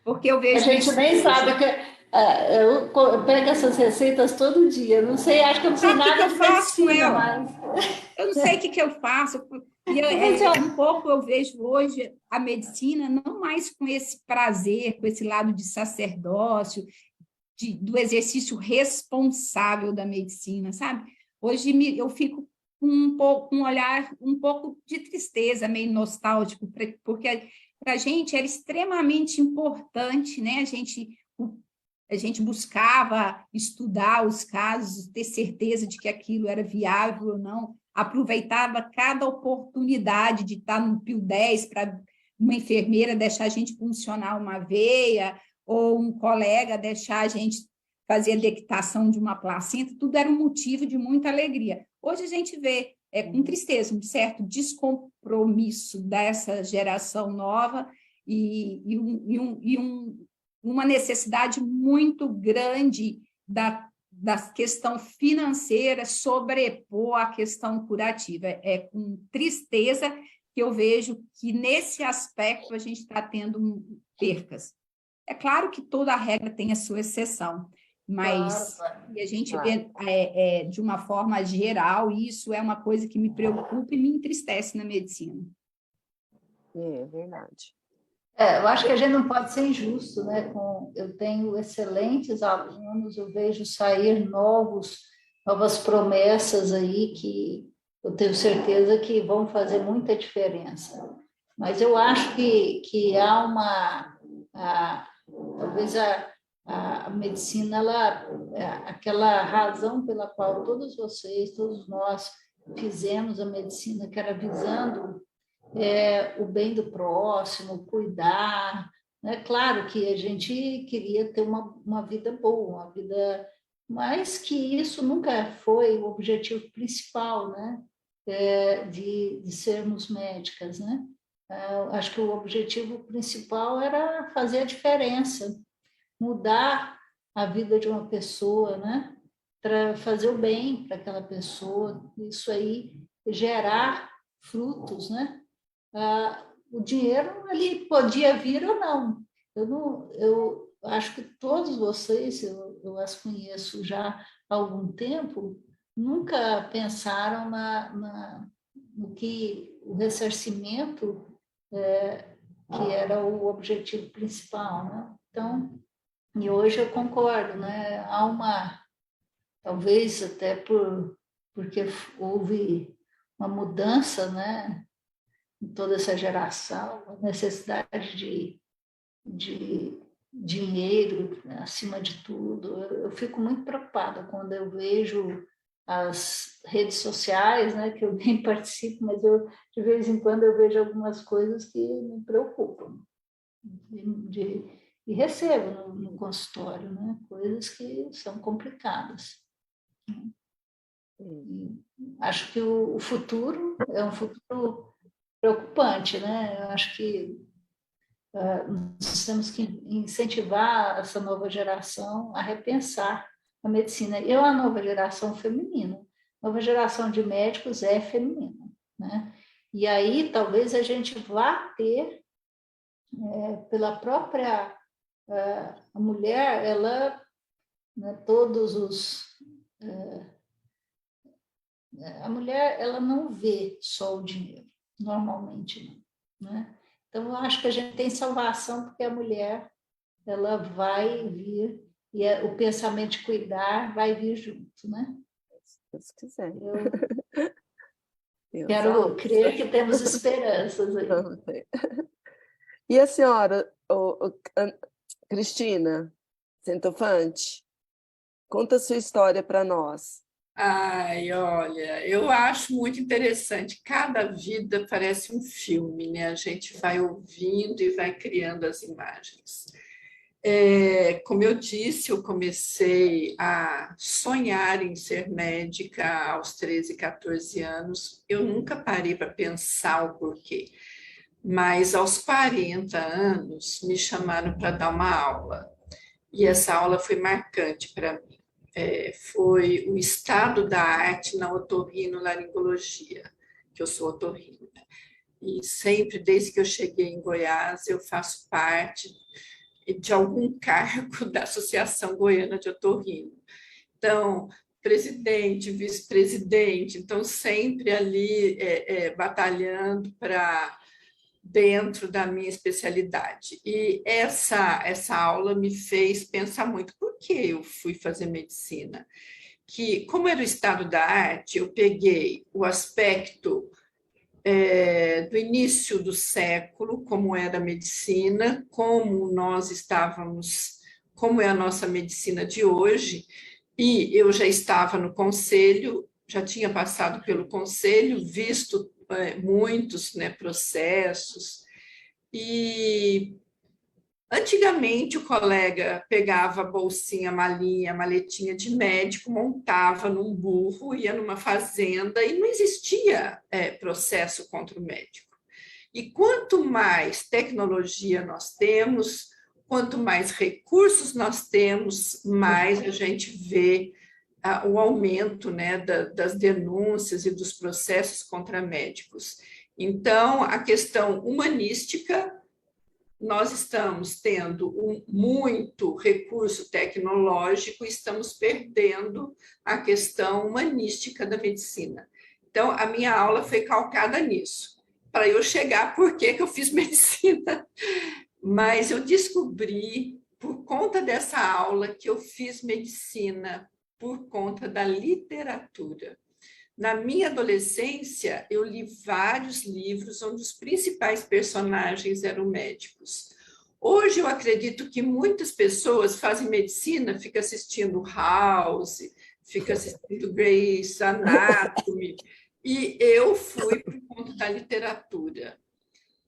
Porque eu vejo. A gente nem sabe que eu pego essas receitas todo dia. Não sei, acho que eu não sei nada de medicina, mas eu não sei o que eu faço. Um pouco eu vejo hoje a medicina não mais com esse prazer, com esse lado de sacerdócio, do exercício responsável da medicina, sabe? Hoje eu fico com um olhar um pouco de tristeza, meio nostálgico, porque para a gente era extremamente importante, né? A gente buscava estudar os casos, ter certeza de que aquilo era viável ou não, aproveitava cada oportunidade de estar no Pio 10 para uma enfermeira deixar a gente funcionar uma veia, ou um colega deixar a gente fazer a dectação de uma placenta, tudo era um motivo de muita alegria. Hoje a gente vê com tristeza um certo descompromisso dessa geração nova e uma necessidade muito grande da questão financeira sobrepor a questão curativa. É com tristeza que eu vejo que, nesse aspecto, a gente está tendo percas. É claro que toda regra tem a sua exceção, mas claro. A gente vê de uma forma geral, e isso é uma coisa que me preocupa e me entristece na medicina. É verdade. Eu acho que a gente não pode ser injusto, né? Eu tenho excelentes alunos, eu vejo sair novas promessas aí que eu tenho certeza que vão fazer muita diferença. Mas eu acho que há talvez a medicina, aquela razão pela qual todos nós fizemos a medicina, que era visando o bem do próximo, cuidar, né? Claro que a gente queria ter uma vida boa, uma vida, mas que isso nunca foi o objetivo principal, né? De sermos médicas, né? Acho que o objetivo principal era fazer a diferença, mudar a vida de uma pessoa, né? Para fazer o bem para aquela pessoa, isso aí gerar frutos, né? O dinheiro ele podia vir ou não. Eu acho que todos vocês, eu as conheço já há algum tempo, nunca pensaram no que o ressarcimento que era o objetivo principal, né? Então, e hoje eu concordo, né? Há talvez até porque houve uma mudança, né? Em toda essa geração, a necessidade de dinheiro, né, acima de tudo. Eu fico muito preocupada quando eu vejo as redes sociais, né, que eu nem participo, mas de vez em quando eu vejo algumas coisas que me preocupam. E recebo no consultório, né, coisas que são complicadas. E acho que o futuro é um futuro preocupante, né? Eu acho que nós temos que incentivar essa nova geração a repensar a medicina. A nova geração feminina, a nova geração de médicos é feminina, né? E aí talvez a gente vá ter, pela própria a mulher, ela, né, a mulher, ela não vê só o dinheiro, normalmente não, né? Então, eu acho que a gente tem salvação porque a mulher, ela vai vir, e o pensamento de cuidar vai vir junto, né? Se Deus quiser. Eu quero crer que temos esperanças aí. E a senhora, Cristina Centofanti, conta a sua história para nós. Ai, olha, eu acho muito interessante. Cada vida parece um filme, né? A gente vai ouvindo e vai criando as imagens. Como eu disse, eu comecei a sonhar em ser médica aos 13, 14 anos. Eu nunca parei para pensar o porquê. Mas aos 40 anos me chamaram para dar uma aula. E essa aula foi marcante para mim. Foi o estado da arte na otorrinolaringologia, que eu sou otorrino. E sempre, desde que eu cheguei em Goiás, eu faço parte de algum cargo da Associação Goiana de Otorrino. Então, presidente, vice-presidente, então sempre ali batalhando para dentro da minha especialidade. E essa aula me fez pensar muito por que eu fui fazer medicina. Que, como era o estado da arte, eu peguei o aspecto do início do século, como era a medicina, como nós estávamos, como é a nossa medicina de hoje, e eu já estava no conselho, já tinha passado pelo conselho, visto muitos, né, processos, e antigamente o colega pegava a bolsinha, a malinha, a maletinha de médico, montava num burro, ia numa fazenda e não existia processo contra o médico. E quanto mais tecnologia nós temos, quanto mais recursos nós temos, mais a gente vê o aumento, né, das denúncias e dos processos contra médicos. Então, a questão humanística, nós estamos tendo muito recurso tecnológico e estamos perdendo a questão humanística da medicina. Então, a minha aula foi calcada nisso, para eu chegar por que eu fiz medicina. Mas eu descobri, por conta dessa aula, que eu fiz medicina por conta da literatura. Na minha adolescência, eu li vários livros onde os principais personagens eram médicos. Hoje, eu acredito que muitas pessoas fazem medicina, ficam assistindo House, ficam assistindo Grey's Anatomy, e eu fui por conta da literatura.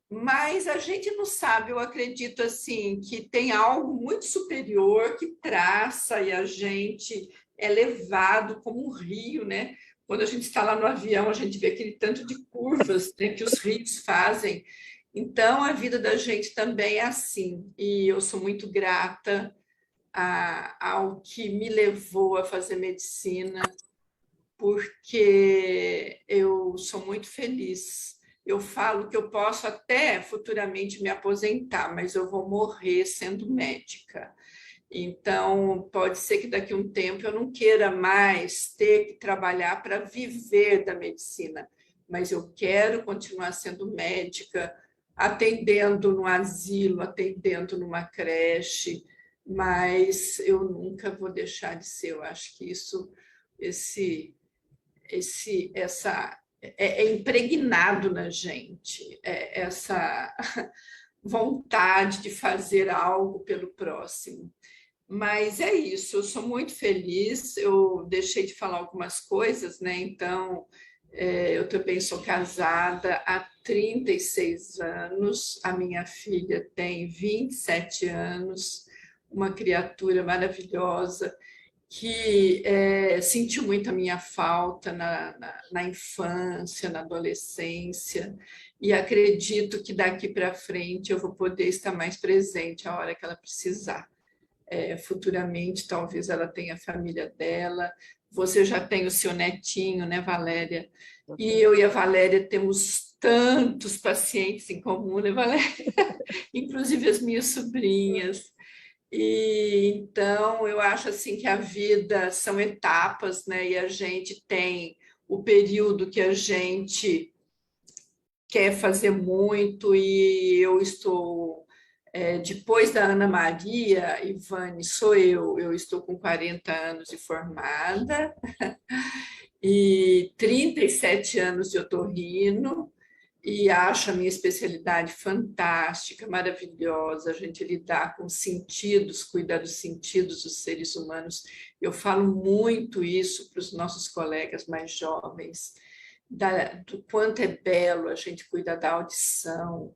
Mas a gente não sabe, eu acredito assim, que tem algo muito superior que traça e a gente é levado como um rio, né? Quando a gente está lá no avião, a gente vê aquele tanto de curvas, né, que os rios fazem. Então, a vida da gente também é assim. E eu sou muito grata ao que me levou a fazer medicina, porque eu sou muito feliz. Eu falo que eu posso até futuramente me aposentar, mas eu vou morrer sendo médica. Então, pode ser que daqui a um tempo eu não queira mais ter que trabalhar para viver da medicina, mas eu quero continuar sendo médica, atendendo no asilo, atendendo numa creche, mas eu nunca vou deixar de ser. Eu acho que essa é impregnado na gente, essa vontade de fazer algo pelo próximo. Mas é isso, eu sou muito feliz, eu deixei de falar algumas coisas, né? Então, eu também sou casada há 36 anos, a minha filha tem 27 anos, uma criatura maravilhosa, que sentiu muito a minha falta na infância, na adolescência, e acredito que daqui para frente eu vou poder estar mais presente a hora que ela precisar. Futuramente, talvez ela tenha a família dela, você já tem o seu netinho, né, Valéria? E eu e a Valéria temos tantos pacientes em comum, né, Valéria? Inclusive as minhas sobrinhas. E então eu acho assim que a vida são etapas, né? E a gente tem o período que a gente quer fazer muito, e eu estou depois da Ana Maria, Ivane, sou eu estou com 40 anos de formada e 37 anos de otorrino, e acho a minha especialidade fantástica, maravilhosa, a gente lidar com sentidos, cuidar dos sentidos dos seres humanos. Eu falo muito isso para os nossos colegas mais jovens, do quanto é belo a gente cuidar da audição,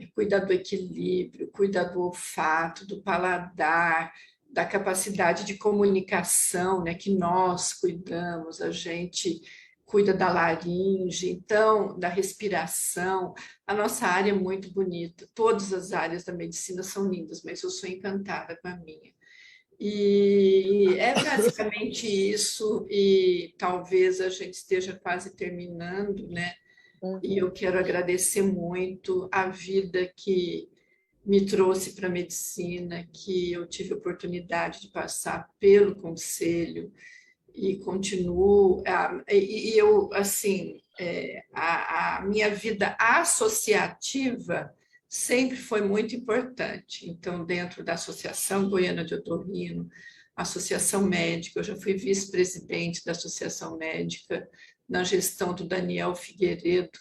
cuida do equilíbrio, cuida do olfato, do paladar, da capacidade de comunicação, né, que nós cuidamos, a gente cuida da laringe, então, da respiração. A nossa área é muito bonita, todas as áreas da medicina são lindas, mas eu sou encantada com a minha. E é basicamente isso, e talvez a gente esteja quase terminando, né? E eu quero agradecer muito a vida que me trouxe para a medicina, que eu tive a oportunidade de passar pelo conselho e continuo. E eu, assim, a minha vida associativa sempre foi muito importante. Então, dentro da Associação Goiana de Otorrino, Associação Médica, eu já fui vice-presidente da Associação Médica na gestão do Daniel Figueiredo.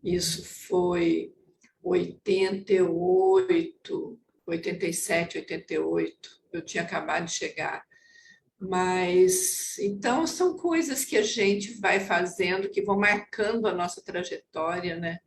Isso foi 88, 87, 88. Eu tinha acabado de chegar. Mas, então, são coisas que a gente vai fazendo, que vão marcando a nossa trajetória, né?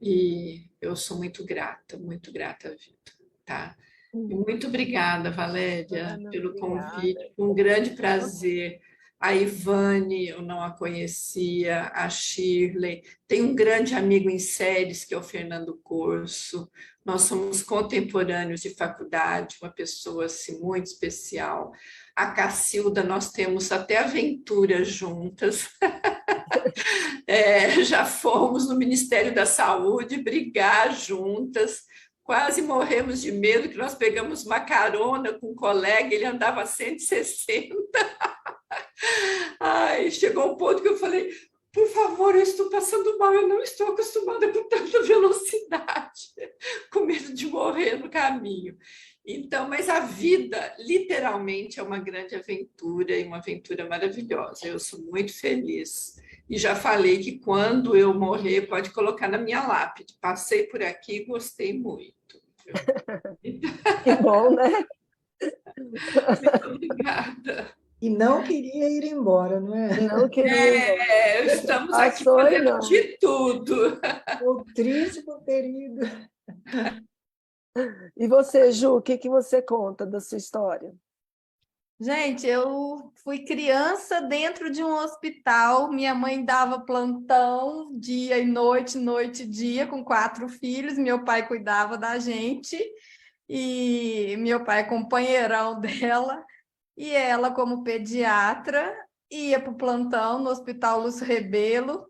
E eu sou muito grata à vida, tá? E muito obrigada, Valéria, pelo convite. Um grande prazer. A Ivane, eu não a conhecia, a Shirley. Tem um grande amigo em séries, que é o Fernando Corso. Nós somos contemporâneos de faculdade, uma pessoa assim, muito especial. A Cacilda, nós temos até aventuras juntas. Já fomos no Ministério da Saúde brigar juntas, quase morremos de medo, que nós pegamos uma carona com um colega, ele andava a 160. Ai, chegou um ponto que eu falei, por favor, eu estou passando mal, eu não estou acostumada com tanta velocidade, com medo de morrer no caminho. Então, mas a vida, literalmente, é uma grande aventura e uma aventura maravilhosa. Eu sou muito feliz. E já falei que quando eu morrer, pode colocar na minha lápide. Passei por aqui e gostei muito. Que bom, né? Muito obrigada. E não queria ir embora, não é? Não queria ir embora. Estamos aqui fazendo de tudo. Estou triste por ter ido. E você, Ju, o que você conta da sua história? Gente, eu fui criança dentro de um hospital. Minha mãe dava plantão dia e noite, noite e dia, com 4 filhos. Meu pai cuidava da gente. E meu pai é companheirão dela. E ela, como pediatra, ia para o plantão no Hospital Lúcio Rebelo.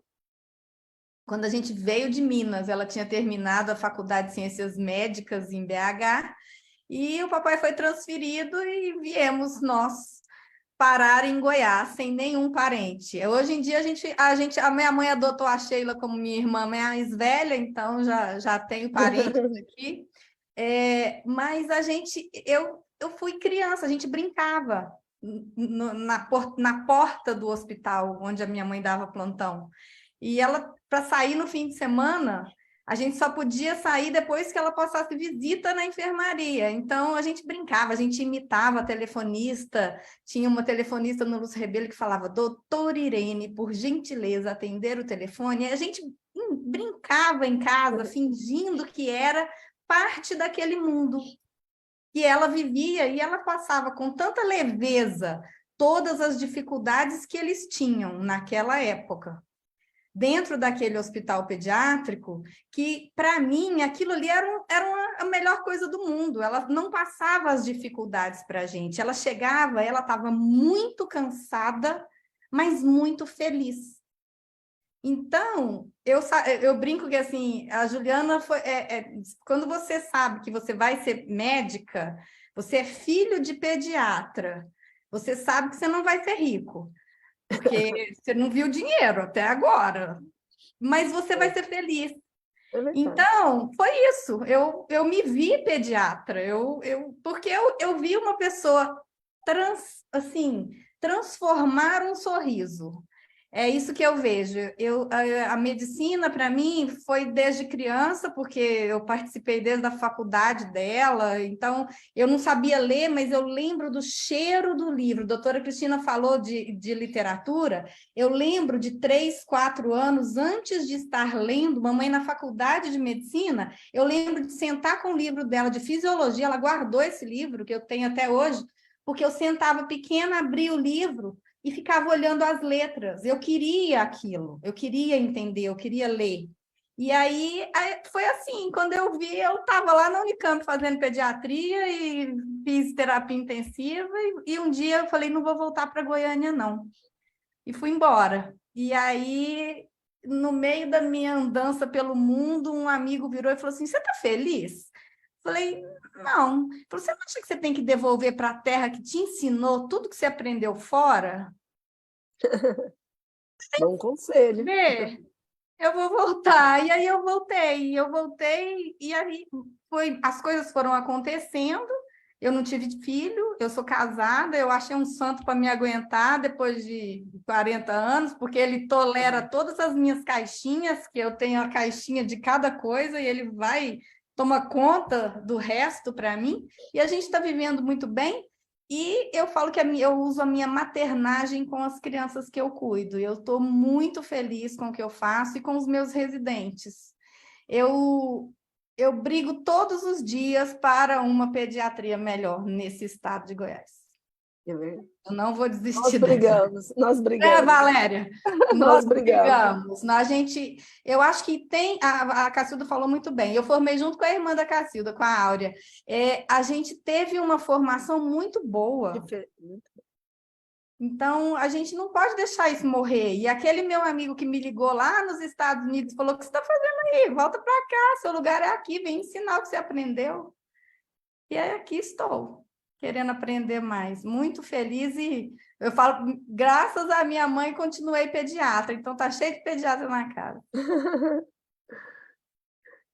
Quando a gente veio de Minas, ela tinha terminado a Faculdade de Ciências Médicas em BH, e o papai foi transferido e viemos nós parar em Goiás, sem nenhum parente. Hoje em dia, a minha mãe adotou a Sheila como minha irmã mais velha, então já tenho parentes aqui. Mas eu fui criança, a gente brincava na porta do hospital, onde a minha mãe dava plantão. E ela, para sair no fim de semana, a gente só podia sair depois que ela passasse visita na enfermaria. Então, a gente brincava, a gente imitava a telefonista. Tinha uma telefonista no Lúcio Rebelo que falava, doutor Irene, por gentileza, atender o telefone. E a gente brincava em casa, fingindo que era parte daquele mundo. E ela vivia e ela passava com tanta leveza todas as dificuldades que eles tinham naquela época, dentro daquele hospital pediátrico, que, para mim, aquilo ali era a melhor coisa do mundo. Ela não passava as dificuldades para a gente. Ela chegava, ela estava muito cansada, mas muito feliz. Então, eu brinco que, assim, a Juliana foi... quando você sabe que você vai ser médica, você é filho de pediatra, você sabe que você não vai ser rico, porque você não viu dinheiro até agora, mas você vai ser feliz. Então, foi isso. Eu me vi pediatra, porque eu vi uma pessoa transformar um sorriso. É isso que eu vejo. A medicina, para mim, foi desde criança, porque eu participei desde a faculdade dela, então eu não sabia ler, mas eu lembro do cheiro do livro. A doutora Cristina falou de literatura, eu lembro de 3, 4 anos antes de estar lendo, mamãe na faculdade de medicina, eu lembro de sentar com o livro dela de fisiologia, ela guardou esse livro, que eu tenho até hoje, porque eu sentava pequena, abria o livro, e ficava olhando as letras. Eu queria aquilo, eu queria entender, eu queria ler. E aí foi assim, quando eu vi, eu estava lá na Unicamp fazendo pediatria e fiz terapia intensiva, e um dia eu falei, não vou voltar para Goiânia, não. E fui embora. E aí, no meio da minha andança pelo mundo, um amigo virou e falou assim, você está feliz? Falei, não. Você não acha que você tem que devolver para a terra que te ensinou tudo que você aprendeu fora? Bom conselho. Vê, eu vou voltar. E aí eu voltei, e aí as coisas foram acontecendo. Eu não tive filho, eu sou casada, eu achei um santo para me aguentar depois de 40 anos, porque ele tolera todas as minhas caixinhas, que eu tenho a caixinha de cada coisa, e ele toma conta do resto para mim, e a gente está vivendo muito bem, e eu falo que eu uso a minha maternagem com as crianças que eu cuido, eu estou muito feliz com o que eu faço e com os meus residentes. Eu brigo todos os dias para uma pediatria melhor nesse estado de Goiás. Eu não vou desistir Nós brigamos. Valéria, Nós brigamos. Eu acho que a Cacilda falou muito bem. Eu formei junto com a irmã da Cacilda, com a Áurea. A gente teve uma formação muito boa. Então, a gente não pode deixar isso morrer. E aquele meu amigo que me ligou lá nos Estados Unidos falou, o que você está fazendo aí? Volta para cá, seu lugar é aqui, vem ensinar o que você aprendeu. E aí aqui estou, querendo aprender mais. Muito feliz e eu falo, graças à minha mãe, continuei pediatra. Então, tá cheio de pediatra na casa.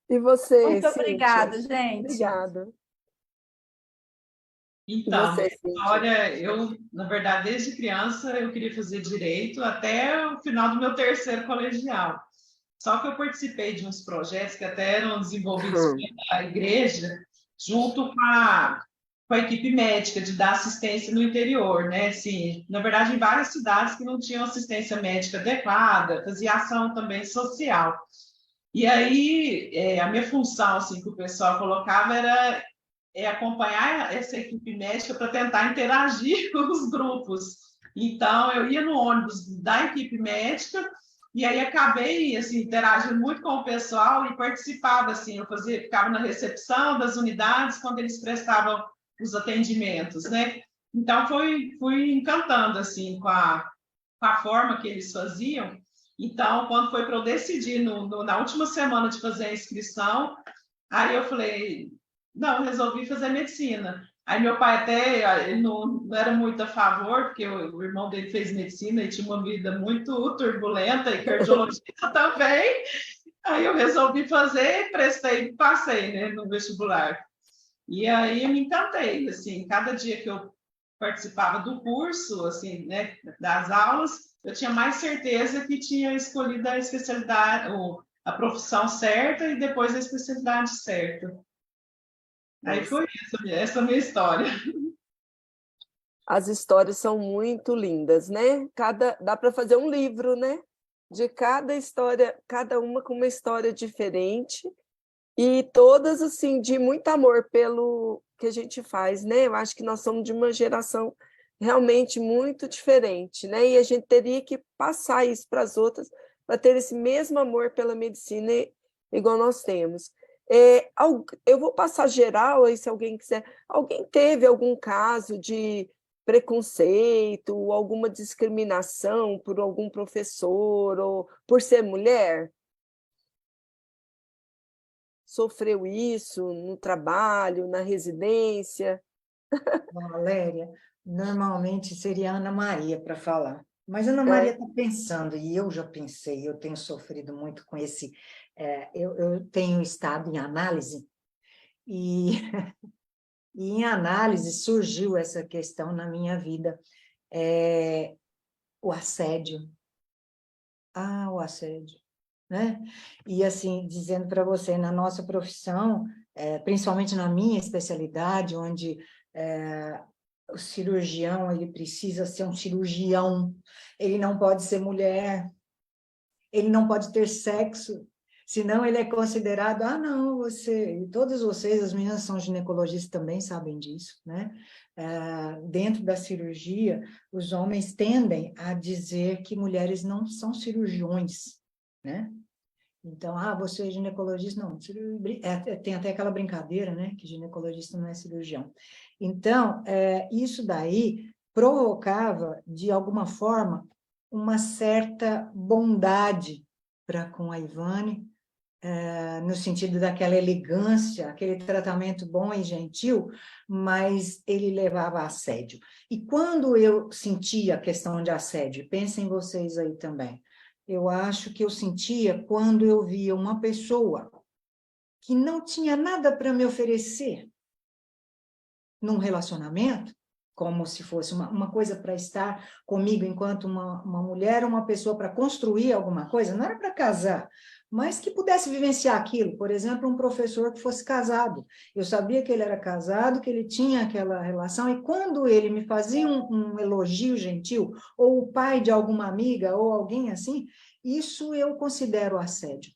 E você, muito Cíntia? Obrigada, gente. Obrigada. Então, olha, eu, na verdade, desde criança, eu queria fazer direito até o final do meu terceiro colegial. Só que eu participei de uns projetos que até eram desenvolvidos pela igreja, junto com a equipe médica, de dar assistência no interior, né? Assim, na verdade, em várias cidades que não tinham assistência médica adequada, fazia ação também social. E aí, a minha função, assim, que o pessoal colocava era acompanhar essa equipe médica para tentar interagir com os grupos. Então, eu ia no ônibus da equipe médica e aí acabei assim, interagindo muito com o pessoal e participava, assim, ficava na recepção das unidades quando eles prestavam os atendimentos, né? Então, fui encantando, assim, com a forma que eles faziam. Então, quando foi para eu decidir, na última semana de fazer a inscrição, aí eu falei, não, resolvi fazer medicina. Aí meu pai até ele não era muito a favor, porque o irmão dele fez medicina e tinha uma vida muito turbulenta, e cardiologista também. Aí eu resolvi fazer, prestei, passei, né, no vestibular. E aí eu me encantei, assim, cada dia que eu participava do curso, assim, né, das aulas, eu tinha mais certeza que tinha escolhido a especialidade, a profissão certa e depois a especialidade certa. Aí foi isso, essa é a minha história. As histórias são muito lindas, né? Dá para fazer um livro, né? De cada história, cada uma com uma história diferente, e todas, assim, de muito amor pelo que a gente faz, né? Eu acho que nós somos de uma geração realmente muito diferente, né? E a gente teria que passar isso para as outras, para ter esse mesmo amor pela medicina igual nós temos. Eu vou passar geral, aí se alguém quiser. Alguém teve algum caso de preconceito, ou alguma discriminação por algum professor, ou por ser mulher? Sofreu isso no trabalho, na residência? Valéria, normalmente seria a Ana Maria para falar. Mas a Ana Maria está pensando, e eu já pensei, eu tenho sofrido muito com esse... eu tenho estado em análise, e em análise surgiu essa questão na minha vida, o assédio. ao assédio, né? E, assim, dizendo para você, na nossa profissão, principalmente na minha especialidade, onde o cirurgião, ele precisa ser um cirurgião, ele não pode ser mulher, ele não pode ter sexo, senão ele é considerado, não, você, e todas vocês, as meninas são ginecologistas também sabem disso, né? Dentro da cirurgia, os homens tendem a dizer que mulheres não são cirurgiões, né? Então, você é ginecologista? Não, tem até aquela brincadeira, né, que ginecologista não é cirurgião. Então, isso daí provocava, de alguma forma, uma certa bondade para com a Ivane, no sentido daquela elegância, aquele tratamento bom e gentil, mas ele levava a assédio. E quando eu sentia a questão de assédio, pensem vocês aí também, eu acho que eu sentia quando eu via uma pessoa que não tinha nada para me oferecer num relacionamento, como se fosse uma coisa para estar comigo enquanto uma mulher, uma pessoa para construir alguma coisa, não era para casar, mas que pudesse vivenciar aquilo. Por exemplo, um professor que fosse casado. Eu sabia que ele era casado, que ele tinha aquela relação, e quando ele me fazia um elogio gentil, ou o pai de alguma amiga, ou alguém assim, isso eu considero assédio,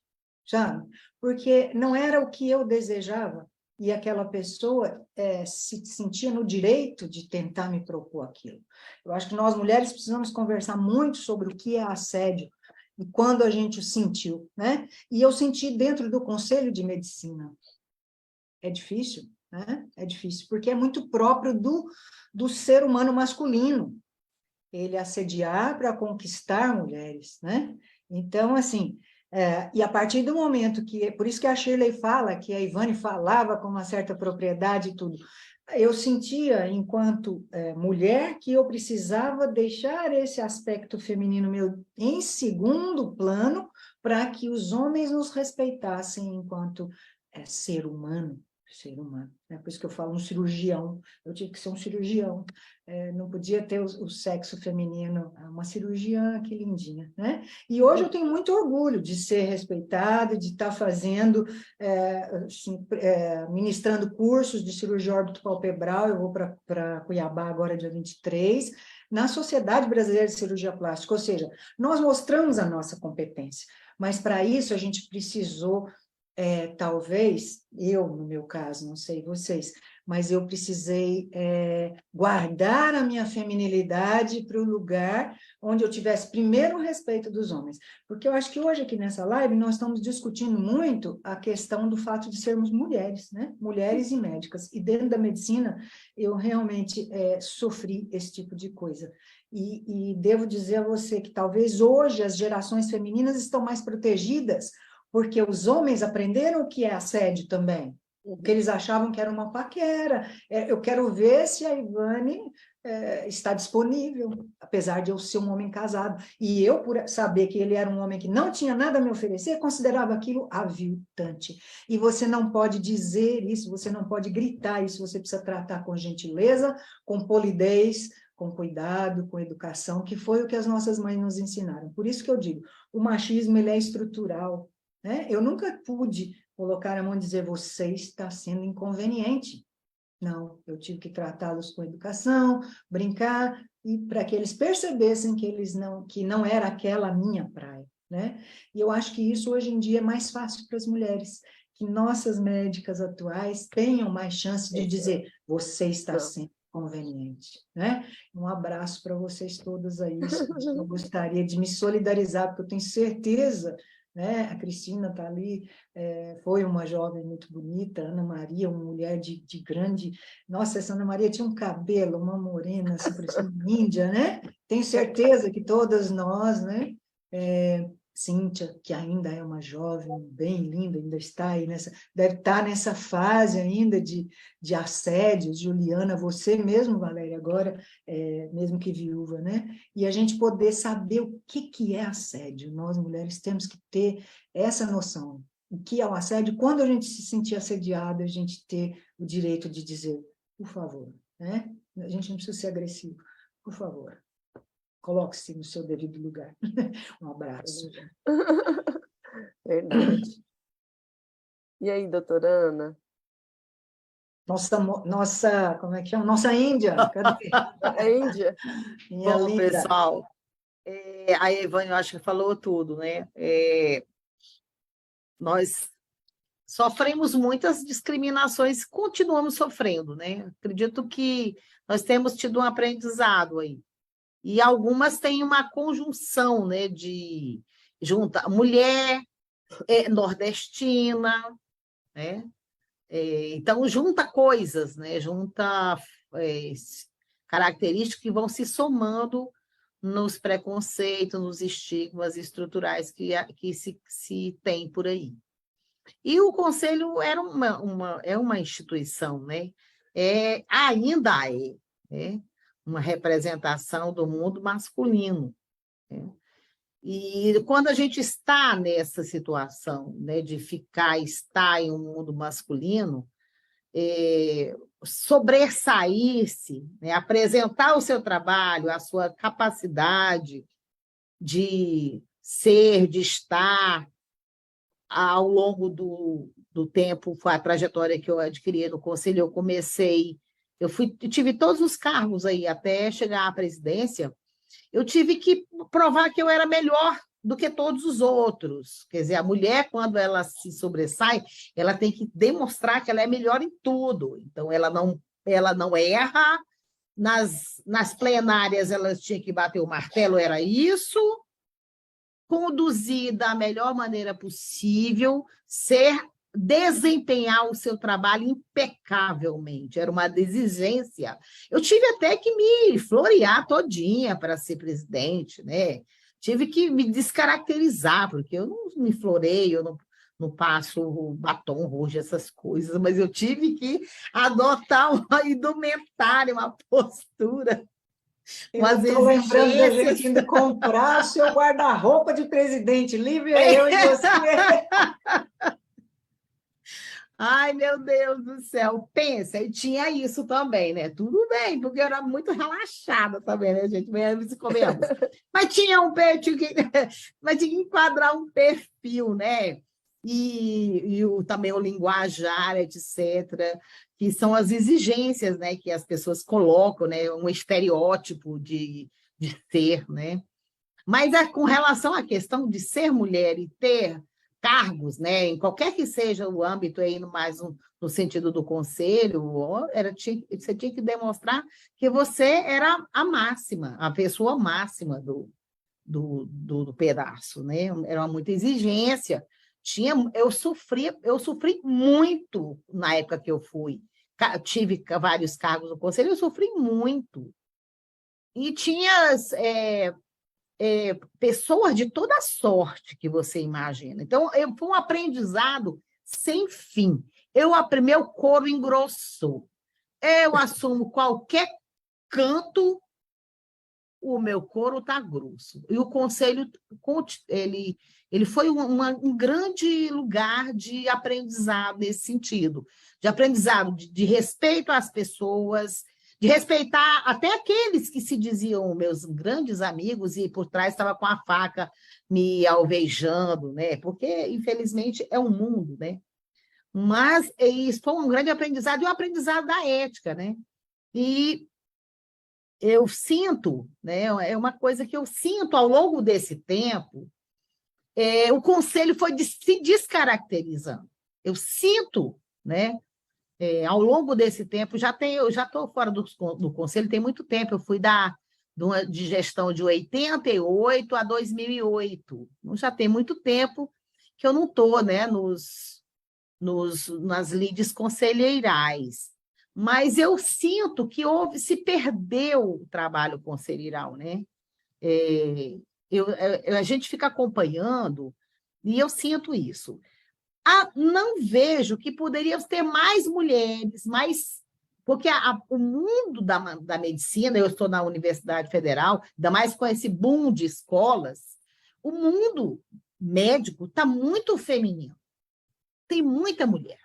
sabe? Porque não era o que eu desejava, e aquela pessoa se sentia no direito de tentar me propor aquilo. Eu acho que nós, mulheres, precisamos conversar muito sobre o que é assédio e quando a gente o sentiu, né? E eu senti dentro do Conselho de Medicina. É difícil, né? É difícil, porque é muito próprio do ser humano masculino, ele assediar para conquistar mulheres, né? Então, assim, e a partir do momento que... Por isso que a Shirley fala, que a Ivane falava com uma certa propriedade e tudo. Eu sentia, enquanto mulher, que eu precisava deixar esse aspecto feminino meu em segundo plano para que os homens nos respeitassem enquanto ser humano. Ser humano. É por isso que eu falo um cirurgião. Eu tive que ser um cirurgião. Não podia ter o sexo feminino. Uma cirurgiã, que lindinha, né? E hoje eu tenho muito orgulho de ser respeitada, de estar fazendo, assim, ministrando cursos de cirurgia órbito-palpebral. Eu vou para Cuiabá agora, dia 23, na Sociedade Brasileira de Cirurgia Plástica. Ou seja, nós mostramos a nossa competência, mas para isso a gente precisou... talvez, eu, no meu caso, não sei vocês, mas eu precisei guardar a minha feminilidade para o lugar onde eu tivesse primeiro o respeito dos homens. Porque eu acho que hoje, aqui nessa live, nós estamos discutindo muito a questão do fato de sermos mulheres, né? Mulheres e médicas. E dentro da medicina, eu realmente sofri esse tipo de coisa. E devo dizer a você que talvez hoje as gerações femininas estão mais protegidas, porque os homens aprenderam o que é assédio também, porque eles achavam que era uma paquera. Eu quero ver se a Ivane está disponível, apesar de eu ser um homem casado. E eu, por saber que ele era um homem que não tinha nada a me oferecer, considerava aquilo aviltante. E você não pode dizer isso, você não pode gritar isso, você precisa tratar com gentileza, com polidez, com cuidado, com educação, que foi o que as nossas mães nos ensinaram. Por isso que eu digo, o machismo ele é estrutural, né? Eu nunca pude colocar a mão e dizer, você está sendo inconveniente. Não, eu tive que tratá-los com educação, brincar, e para que eles percebessem que não era aquela a minha praia, né? E eu acho que isso hoje em dia é mais fácil para as mulheres, que nossas médicas atuais tenham mais chance de dizer, você está sendo conveniente, né? Um abraço para vocês todas aí. Eu gostaria de me solidarizar, porque eu tenho certeza, né? A Cristina está ali, foi uma jovem muito bonita, Ana Maria, uma mulher de grande... Nossa, essa Ana Maria tinha um cabelo, uma morena, assim, parecendo índia, né? Tenho certeza que todas nós, né? Cíntia, que ainda é uma jovem bem linda, ainda está aí deve estar nessa fase ainda de assédio. Juliana, você mesmo, Valéria, agora, mesmo que viúva, né? E a gente poder saber o que é assédio. Nós, mulheres, temos que ter essa noção. O que é o assédio? Quando a gente se sentir assediada, a gente ter o direito de dizer, por favor, né? A gente não precisa ser agressivo, por favor. Coloque-se no seu devido lugar. Um abraço. Verdade. E aí, doutora Ana? Como é que chama? Nossa Índia, cadê? A Índia? Minha Bom, linda. pessoal, a Ivânia, eu acho que falou tudo, né? Nós sofremos muitas discriminações, continuamos sofrendo, né? Acredito que nós temos tido um aprendizado aí. E algumas têm uma conjunção, né, de junta mulher nordestina, né? Então, junta coisas, né? Junta características que vão se somando nos preconceitos, nos estigmas estruturais que se tem por aí. E o Conselho era uma instituição, né? Ainda né? Uma representação do mundo masculino. Né? E quando a gente está nessa situação, né, de estar em um mundo masculino, sobressair-se, né, apresentar o seu trabalho, a sua capacidade de ser, de estar, ao longo do tempo, foi a trajetória que eu adquiri no Conselho, eu tive todos os cargos aí, até chegar à presidência, eu tive que provar que eu era melhor do que todos os outros. Quer dizer, a mulher, quando ela se sobressai, ela tem que demonstrar que ela é melhor em tudo. Então, ela não erra, nas plenárias ela tinha que bater o martelo, era isso, conduzir da melhor maneira possível, desempenhar o seu trabalho impecavelmente, era uma exigência. Eu tive até que me florear todinha para ser presidente, né? Tive que me descaracterizar, porque eu não me floreio, eu não passo batom roxo, essas coisas, mas eu tive que adotar uma indumentária, uma postura. Eu estou lembrando da gente indo comprar o seu guarda-roupa de presidente, Lívia, eu e você. Ai, meu Deus do céu, pensa, e tinha isso também, né? Tudo bem, porque eu era muito relaxada também, né, gente? Venhamos e comemos. Mas tinha mas tinha que enquadrar um perfil, né? Também o linguajar, etc., que são as exigências, né, que as pessoas colocam, né? Um estereótipo de ser, né? Mas com relação à questão de ser mulher e ter cargos, né, em qualquer que seja o âmbito, aí, no sentido do conselho, você tinha que demonstrar que você era a máxima, a pessoa máxima do pedaço, né? Era muita exigência. Eu sofri muito na época que eu tive vários cargos no conselho, eu sofri muito. E tinha pessoas de toda sorte que você imagina. Então, foi um aprendizado sem fim. Meu couro engrossou. Eu assumo qualquer canto, o meu couro está grosso. E o Conselho, ele foi um grande lugar de aprendizado nesse sentido, de aprendizado de respeito às pessoas, de respeitar até aqueles que se diziam meus grandes amigos e por trás estava com a faca me alvejando, né? Porque, infelizmente, é um mundo, né? Mas isso foi um grande aprendizado, e o aprendizado da ética, né? E eu sinto, né? É uma coisa que eu sinto ao longo desse tempo, o Conselho foi se descaracterizando. Eu sinto, né? Ao longo desse tempo, eu já estou fora do Conselho, tem muito tempo, eu fui de gestão de 88 a 2008, então, já tem muito tempo que eu não estou, né, nas lides conselheirais, mas eu sinto que se perdeu o trabalho conselheiral, né? A gente fica acompanhando, e eu sinto isso. Não vejo que poderíamos ter mais mulheres, porque o mundo da medicina, eu estou na Universidade Federal, ainda mais com esse boom de escolas, o mundo médico está muito feminino. Tem muita mulher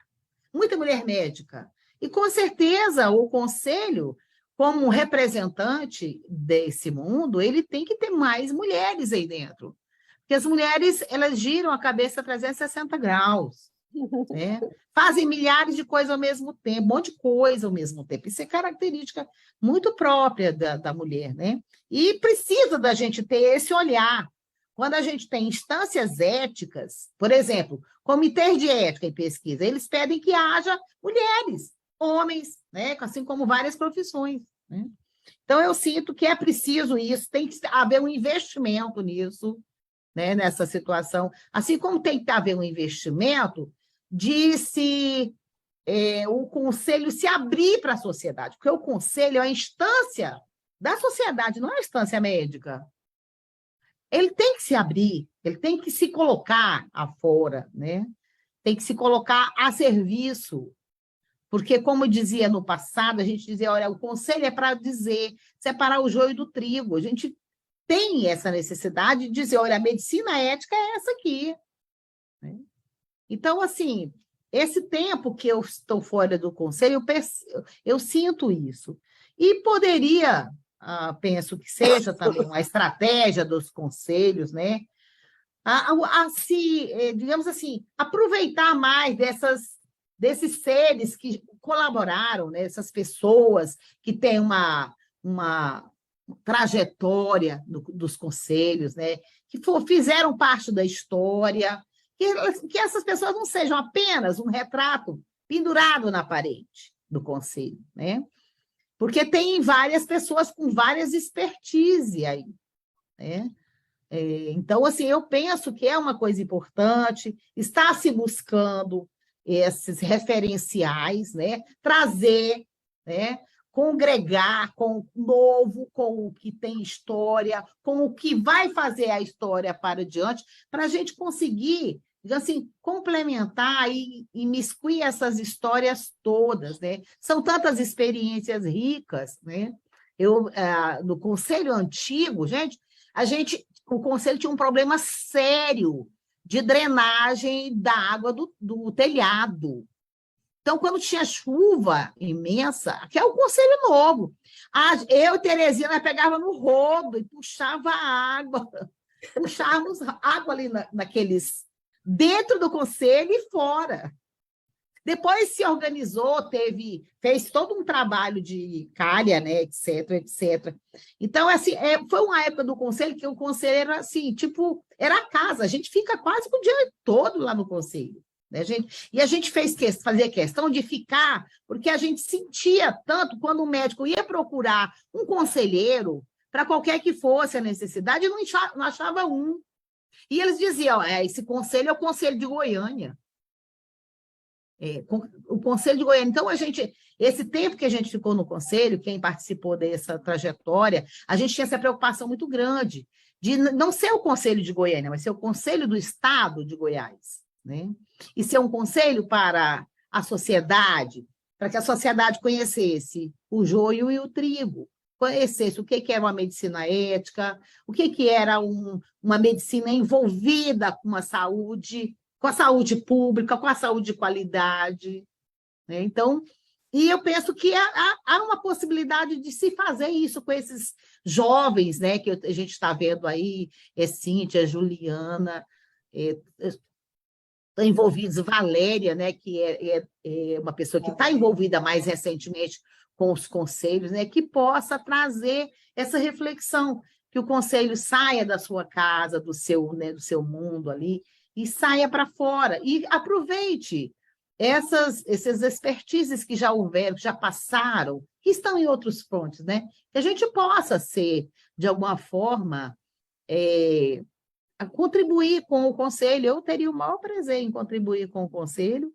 médica. E, com certeza, o Conselho, como um representante desse mundo, ele tem que ter mais mulheres aí dentro. Porque as mulheres, elas giram a cabeça 360 graus, né? Fazem milhares de coisas ao mesmo tempo, um monte de coisa ao mesmo tempo. Isso é característica muito própria da mulher, né? E precisa da gente ter esse olhar. Quando a gente tem instâncias éticas, por exemplo, comitês de ética e pesquisa, eles pedem que haja mulheres, homens, né? Assim como várias profissões, né? Então, eu sinto que é preciso isso, tem que haver um investimento nisso, né? Nessa situação. Assim como tem que haver um investimento de o conselho se abrir para a sociedade, porque o conselho é a instância da sociedade, não é a instância médica. Ele tem que se abrir, ele tem que se colocar afora, né? Tem que se colocar a serviço. Porque, como dizia no passado, a gente dizia, olha, o conselho é para dizer, separar o joio do trigo. A gente tem essa necessidade de dizer, olha, a medicina ética é essa aqui, né? Então, assim, esse tempo que eu estou fora do conselho, eu sinto isso. E poderia, penso que seja também uma estratégia dos conselhos, né? Digamos assim, aproveitar mais desses seres que colaboraram, né? Essas pessoas que têm uma trajetória dos conselhos, né? Que fizeram parte da história, que essas pessoas não sejam apenas um retrato pendurado na parede do conselho, né? Porque tem várias pessoas com várias expertise aí, né? Então, assim, eu penso que é uma coisa importante, está se buscando esses referenciais, né? Trazer, né? Congregar com o novo, com o que tem história, com o que vai fazer a história para diante, para a gente conseguir, assim, complementar e imiscuir essas histórias todas, né? São tantas experiências ricas, né? No Conselho Antigo, o Conselho tinha um problema sério de drenagem da água do telhado. Então, quando tinha chuva imensa, que é o Conselho Novo, eu e Terezinha pegava no rodo e puxava água, puxávamos água ali dentro do Conselho e fora. Depois se organizou, fez todo um trabalho de calha, né, etc, etc. Então, assim, foi uma época do Conselho que o Conselho era assim, tipo, era a casa, a gente fica quase o dia todo lá no Conselho. Né, e a gente fazia questão de ficar, porque a gente sentia tanto quando o médico ia procurar um conselheiro, para qualquer que fosse a necessidade, não achava um. E eles diziam, esse conselho é o Conselho de Goiânia. O Conselho de Goiânia. Então, esse tempo que a gente ficou no Conselho, quem participou dessa trajetória, a gente tinha essa preocupação muito grande de não ser o Conselho de Goiânia, mas ser o Conselho do Estado de Goiás, né? E ser um conselho para a sociedade, para que a sociedade conhecesse o joio e o trigo, conhecesse o que era uma medicina ética, o que era uma medicina envolvida com a saúde pública, com a saúde de qualidade, né? Então, e eu penso que há uma possibilidade de se fazer isso com esses jovens, né, que a gente está vendo aí, Cíntia, Juliana, envolvidos, Valéria, né, que é uma pessoa que está envolvida mais recentemente com os conselhos, né, que possa trazer essa reflexão, que o conselho saia da sua casa, do seu mundo ali, e saia para fora, e aproveite essas expertises que já houveram, que já passaram, que estão em outros frontes, né? Que a gente possa ser, de alguma forma, a contribuir com o conselho. Eu teria o maior prazer em contribuir com o conselho,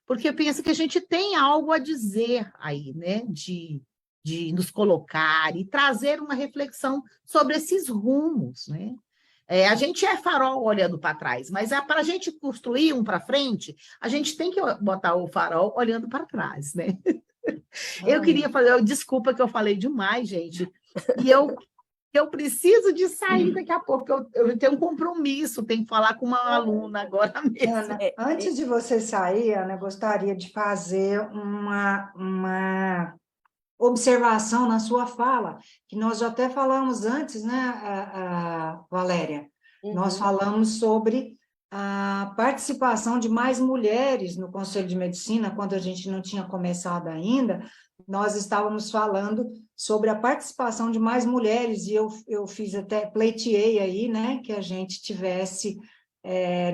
porque eu penso que a gente tem algo a dizer aí, né? De nos colocar e trazer uma reflexão sobre esses rumos, né? A gente é farol olhando para trás, mas para a gente construir um para frente, a gente tem que botar o farol olhando para trás, né? Eu queria fazer, desculpa que eu falei demais, gente, e eu preciso de sair daqui a pouco, porque eu tenho um compromisso, tenho que falar com uma aluna agora mesmo. Ana, antes de você sair, Ana, eu gostaria de fazer observação na sua fala, que nós já até falamos antes, né, Valéria? Nós falamos sobre a participação de mais mulheres no Conselho de Medicina, quando a gente não tinha começado ainda, nós estávamos falando sobre a participação de mais mulheres, e eu fiz até, pleiteei aí, né, que a gente tivesse,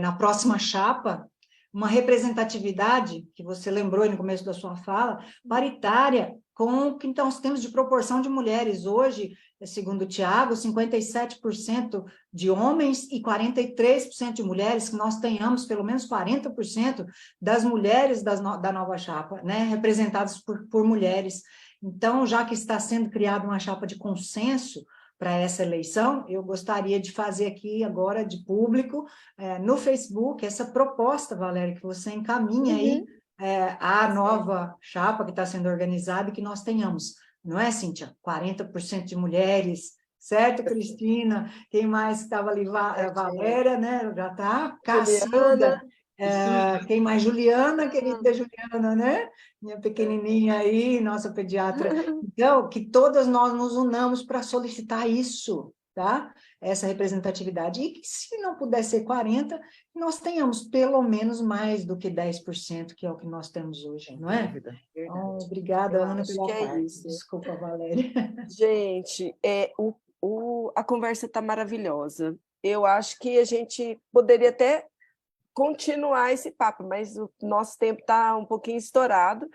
na próxima chapa, uma representatividade, que você lembrou aí no começo da sua fala, paritária, com o que então nós temos de proporção de mulheres. Hoje, segundo o Tiago, 57% de homens e 43% de mulheres, que nós tenhamos pelo menos 40% das mulheres da nova chapa, né, representadas por mulheres. Então, já que está sendo criada uma chapa de consenso para essa eleição, eu gostaria de fazer aqui agora de público, no Facebook, essa proposta, Valéria, que você encaminha aí, a nova chapa que está sendo organizada, e que nós tenhamos, não é, Cíntia? 40% de mulheres, certo, Cristina? Quem mais estava ali? Valéria, né? Já está. Cacilda. Quem mais? Juliana, querida Juliana, né? Minha pequenininha aí, nossa pediatra. Então, que todas nós nos unamos para solicitar isso, tá? Essa representatividade. E que, se não puder ser 40%, nós tenhamos pelo menos mais do que 10%, que é o que nós temos hoje, não é? Então, obrigada, Ana, pela parte. Desculpa, Valéria. Gente, a conversa está maravilhosa. Eu acho que a gente poderia até continuar esse papo, mas o nosso tempo está um pouquinho estourado.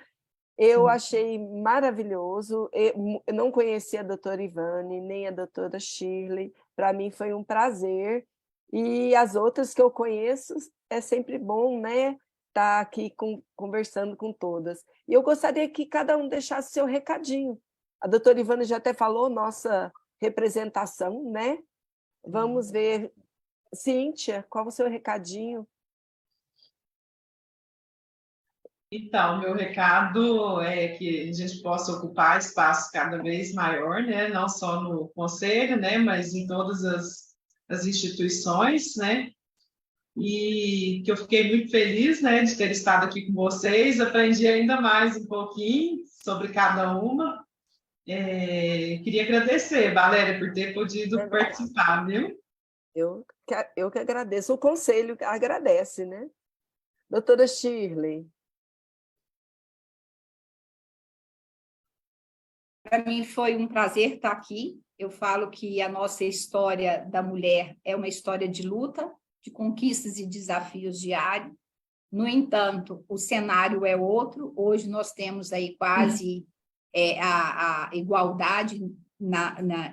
Eu achei maravilhoso. Eu não conhecia a doutora Ivane, nem a doutora Shirley. Para mim foi um prazer. E as outras que eu conheço, é sempre bom, né, estar aqui conversando com todas. E eu gostaria que cada um deixasse seu recadinho. A doutora Ivane já até falou nossa representação, né? Vamos ver. Cíntia, qual é o seu recadinho? Então, meu recado é que a gente possa ocupar espaço cada vez maior, né? Não só no conselho, né? Mas em todas as instituições, né? E que eu fiquei muito feliz, né, de ter estado aqui com vocês, aprendi ainda mais um pouquinho sobre cada uma. Queria agradecer, Valéria, por ter podido participar, viu? Eu que agradeço. O conselho agradece, né? Doutora Shirley. Para mim foi um prazer estar aqui. Eu falo que a nossa história da mulher é uma história de luta, de conquistas e desafios diários. No entanto, o cenário é outro. Hoje nós temos aí quase a igualdade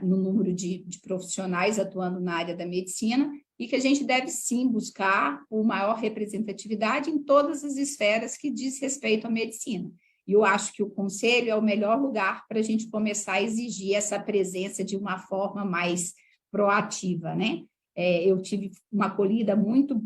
no número de profissionais atuando na área da medicina, e que a gente deve sim buscar uma maior representatividade em todas as esferas que diz respeito à medicina. E eu acho que o conselho é o melhor lugar para a gente começar a exigir essa presença de uma forma mais proativa, né? Eu tive uma acolhida muito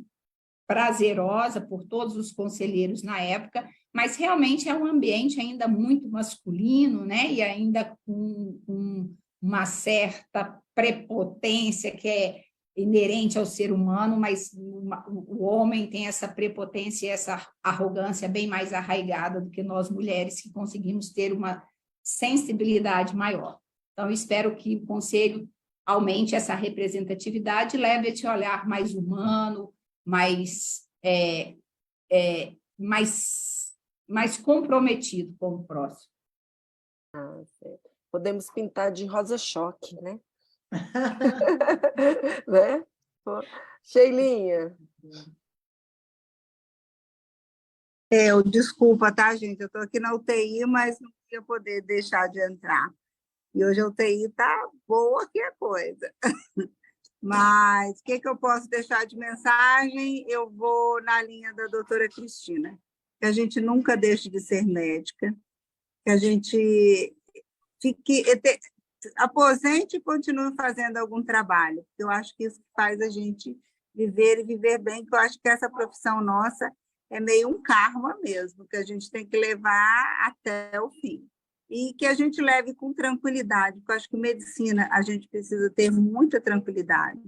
prazerosa por todos os conselheiros na época, mas realmente é um ambiente ainda muito masculino, né? E ainda com uma certa prepotência que é inerente ao ser humano, mas o homem tem essa prepotência e essa arrogância bem mais arraigada do que nós mulheres, que conseguimos ter uma sensibilidade maior. Então, espero que o Conselho aumente essa representatividade e leve esse olhar mais humano, mais comprometido com o próximo. Podemos pintar de rosa-choque, né? Né? Sheilinha. Desculpa, tá, gente? Eu estou aqui na UTI, mas não ia poder deixar de entrar. E hoje a UTI está boa que é coisa. Mas o que eu posso deixar de mensagem? Eu vou na linha da doutora Cristina, que a gente nunca deixe de ser médica, que a gente aposente e continue fazendo algum trabalho, porque eu acho que isso faz a gente viver e viver bem, que eu acho que essa profissão nossa é meio um karma mesmo, que a gente tem que levar até o fim. E que a gente leve com tranquilidade, porque eu acho que medicina a gente precisa ter muita tranquilidade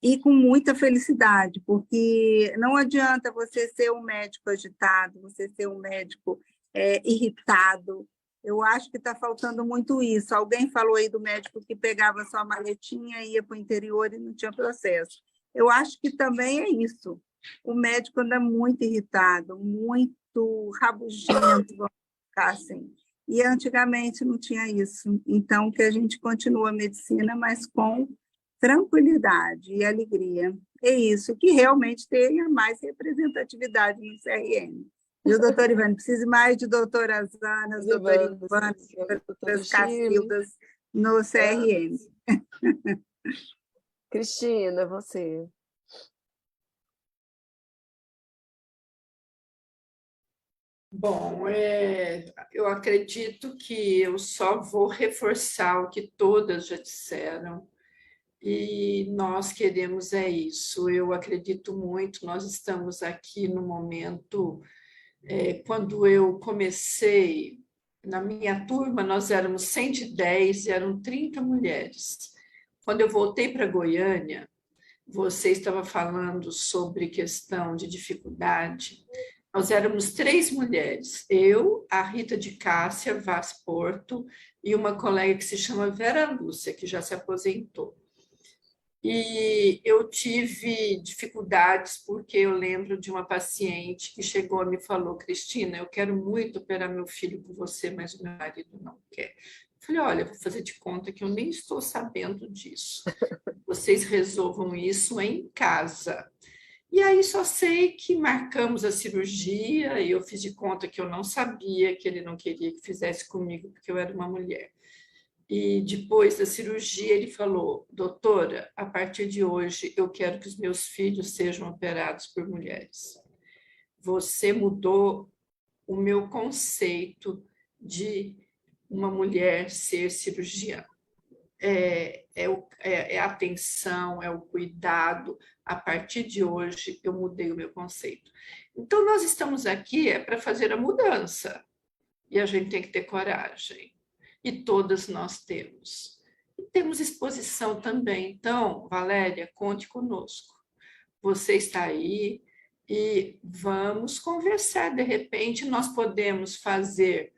e com muita felicidade, porque não adianta você ser um médico agitado, você ser um médico irritado, Eu acho que está faltando muito isso. Alguém falou aí do médico que pegava só a maletinha, ia para o interior e não tinha processo. Eu acho que também é isso. O médico anda muito irritado, muito rabugento, vamos ficar assim. E antigamente não tinha isso. Então, que a gente continua a medicina, mas com tranquilidade e alegria. É isso, que realmente tenha mais representatividade no CRM. Viu, doutora Ivane? Precisa mais de doutoras Anas, doutora Ivane, doutoras Cacildas no CRM. Cristina, você. Bom, eu acredito que eu só vou reforçar o que todas já disseram, e nós queremos isso. Eu acredito muito, nós estamos aqui no momento, quando eu comecei, na minha turma, nós éramos 110 e eram 30 mulheres. Quando eu voltei para Goiânia, você estava falando sobre questão de dificuldade. Nós éramos 3 mulheres, eu, a Rita de Cássia Vaz Porto e uma colega que se chama Vera Lúcia, que já se aposentou. E eu tive dificuldades porque eu lembro de uma paciente que chegou e me falou: Cristina, eu quero muito operar meu filho com você, mas o meu marido não quer. Eu falei: olha, vou fazer de conta que eu nem estou sabendo disso. Vocês resolvam isso em casa. E aí só sei que marcamos a cirurgia e eu fiz de conta que eu não sabia, que ele não queria que fizesse comigo porque eu era uma mulher. E depois da cirurgia ele falou: doutora, a partir de hoje eu quero que os meus filhos sejam operados por mulheres. Você mudou o meu conceito de uma mulher ser cirurgiã. É a atenção, é o cuidado. A partir de hoje, eu mudei o meu conceito. Então, nós estamos aqui para fazer a mudança. E a gente tem que ter coragem. E todas nós temos. E temos exposição também. Então, Valéria, conte conosco. Você está aí e vamos conversar. De repente, nós podemos fazer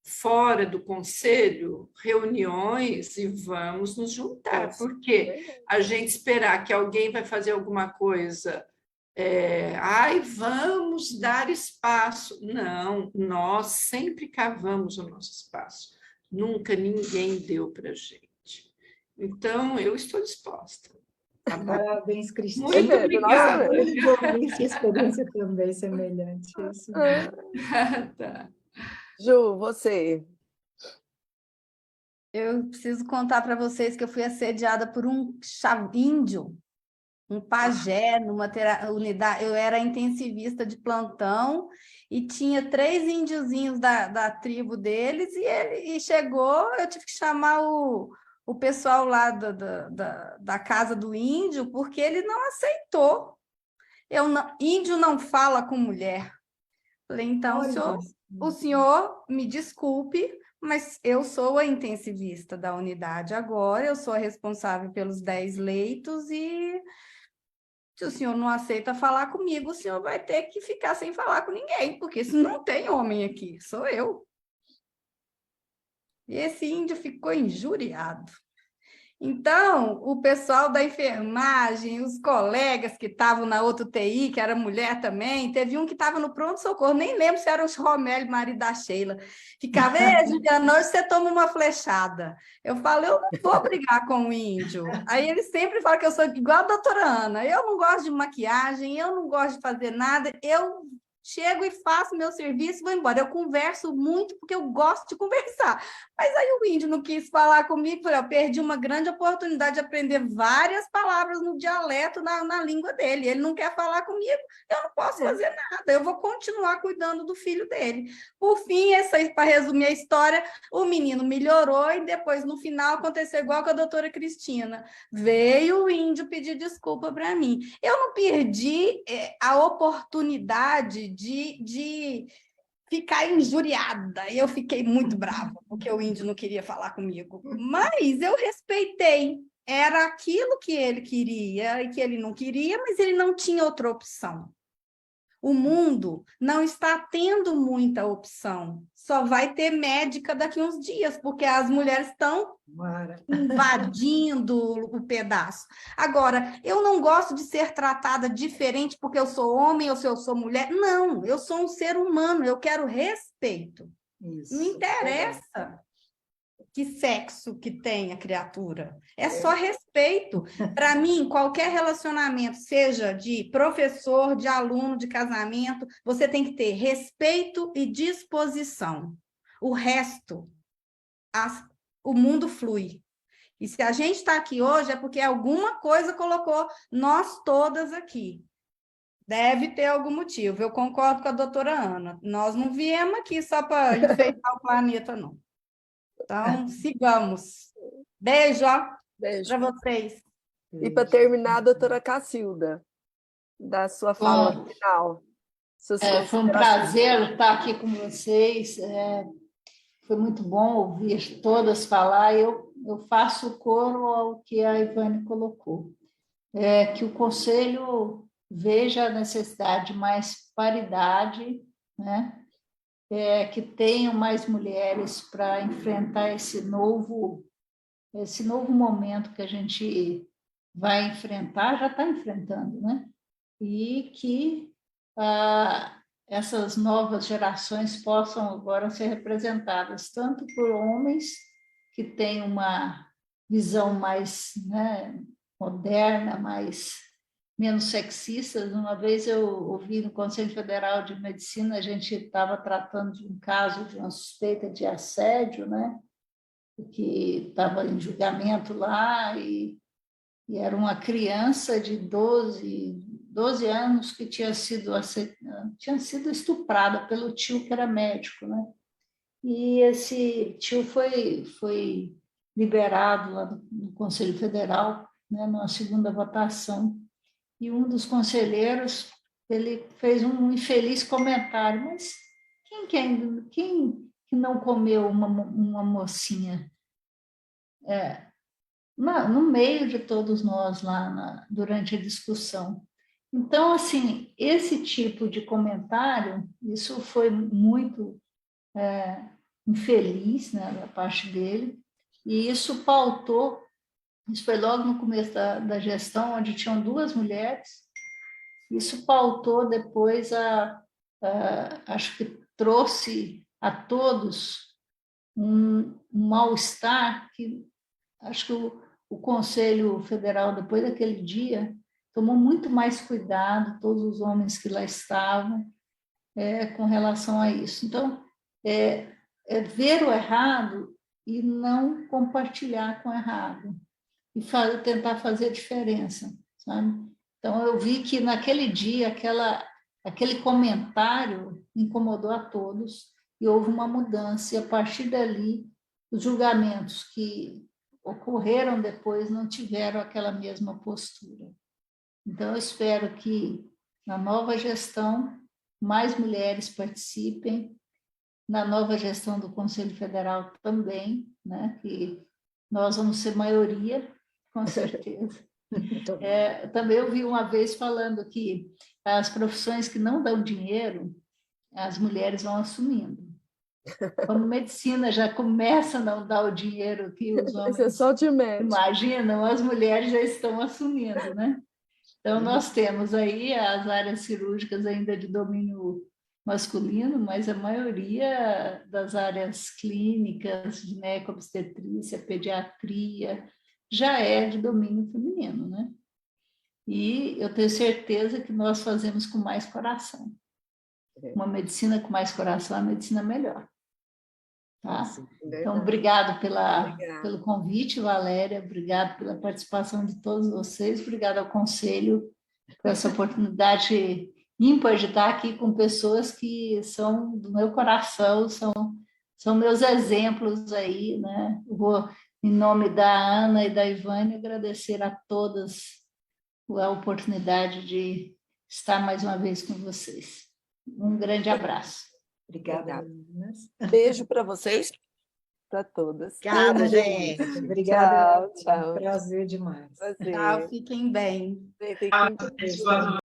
fora do conselho, reuniões, e vamos nos juntar, porque a gente esperar que alguém vai fazer alguma coisa, vamos dar espaço. Não, nós sempre cavamos o nosso espaço, nunca ninguém deu para a gente. Então, eu estou disposta. Tá, parabéns, Cristina. Muito obrigada. Eu vou ouvir sua experiência também semelhante. Tá. Ju, você. Eu preciso contar para vocês que eu fui assediada por um índio, um pajé, numa unidade. Eu era intensivista de plantão e tinha 3 índiozinhos da tribo deles, e chegou, eu tive que chamar o pessoal lá da casa do índio, porque ele não aceitou. Índio não fala com mulher. Falei: então, o senhor me desculpe, mas eu sou a intensivista da unidade agora, eu sou a responsável pelos 10 leitos, e se o senhor não aceita falar comigo, o senhor vai ter que ficar sem falar com ninguém, porque se não tem homem aqui, sou eu. E esse índio ficou injuriado. Então, o pessoal da enfermagem, os colegas que estavam na outra UTI, que era mulher também, teve um que estava no pronto-socorro, nem lembro se era o Romélio, marido da Sheila. Ficava: Juliana, hoje você toma uma flechada. Eu falo: eu não vou brigar com o índio. Aí ele sempre fala que eu sou igual a doutora Ana. Eu não gosto de maquiagem, eu não gosto de fazer nada, eu chego e faço meu serviço e vou embora. Eu converso muito porque eu gosto de conversar. Mas aí o índio não quis falar comigo, eu perdi uma grande oportunidade de aprender várias palavras no dialeto, na língua dele. Ele não quer falar comigo, eu não posso fazer nada, eu vou continuar cuidando do filho dele. Por fim, para resumir a história, o menino melhorou e depois, no final, aconteceu igual com a doutora Cristina. Veio o índio pedir desculpa para mim. Eu não perdi a oportunidade de ficar injuriada. Eu fiquei muito brava, porque o índio não queria falar comigo. Mas eu respeitei. Era aquilo que ele queria e que ele não queria, mas ele não tinha outra opção. O mundo não está tendo muita opção. Só vai ter médica daqui a uns dias, porque as mulheres estão invadindo o pedaço. Agora, eu não gosto de ser tratada diferente porque eu sou homem ou se eu sou mulher. Não, eu sou um ser humano, eu quero respeito. Isso, não interessa que sexo que tem a criatura. É só respeito. Para mim, qualquer relacionamento, seja de professor, de aluno, de casamento, você tem que ter respeito e disposição. O resto, o mundo flui. E se a gente está aqui hoje, é porque alguma coisa colocou nós todas aqui. Deve ter algum motivo. Eu concordo com a doutora Ana. Nós não viemos aqui só para enfeitar o planeta, não. Então, sigamos. Beijo, Beijo. para vocês. E para terminar, a doutora Cacilda, da sua fala final. Foi um prazer estar aqui com vocês. Foi muito bom ouvir todas falar. Eu faço coro ao que a Ivane colocou. Que o Conselho veja a necessidade de mais paridade, né? Que tenham mais mulheres para enfrentar esse novo momento que a gente vai enfrentar, já está enfrentando, né? E que essas novas gerações possam agora ser representadas tanto por homens que têm uma visão mais, né, moderna, menos sexistas. Uma vez eu ouvi no Conselho Federal de Medicina, a gente estava tratando de um caso de uma suspeita de assédio, né? Que estava em julgamento lá, e era uma criança de 12 anos que tinha sido estuprada pelo tio, que era médico, né? E esse tio foi liberado lá no Conselho Federal, né, numa segunda votação. E um dos conselheiros, ele fez um infeliz comentário: mas quem que não comeu uma mocinha no meio de todos nós lá durante a discussão? Então, assim, esse tipo de comentário, isso foi muito infeliz, né, da parte dele, e isso pautou. Isso foi logo no começo da gestão, onde tinham 2 mulheres. Isso pautou depois acho que trouxe a todos um mal-estar, que acho que o Conselho Federal, depois daquele dia, tomou muito mais cuidado, todos os homens que lá estavam, com relação a isso. Então, ver o errado e não compartilhar com o errado, e tentar fazer diferença, sabe? Então, eu vi que naquele dia, aquele comentário incomodou a todos, e houve uma mudança, e a partir dali, os julgamentos que ocorreram depois não tiveram aquela mesma postura. Então, eu espero que na nova gestão mais mulheres participem, na nova gestão do Conselho Federal também, né, que nós vamos ser maioria, com certeza. Também eu vi uma vez falando que as profissões que não dão dinheiro, as mulheres vão assumindo. Como medicina já começa a não dar o dinheiro que os homens imaginam, as mulheres já estão assumindo, né? Então, nós temos aí as áreas cirúrgicas ainda de domínio masculino, mas a maioria das áreas clínicas, gineco-obstetrícia, pediatria, já é de domínio feminino, né? E eu tenho certeza que nós fazemos com mais coração. Uma medicina com mais coração é a medicina melhor. Tá? Então, obrigado pelo convite, Valéria, obrigado pela participação de todos vocês, obrigado ao Conselho por essa oportunidade ímpar de estar aqui com pessoas que são do meu coração, são meus exemplos aí, né? Eu vou, em nome da Ana e da Ivane, agradecer a todas a oportunidade de estar mais uma vez com vocês. Um grande abraço. Obrigada, meninas. Beijo para vocês, para todas. Obrigada, gente. Obrigada. Tchau. Prazer demais. Tchau, fiquem bem. Fiquem bem.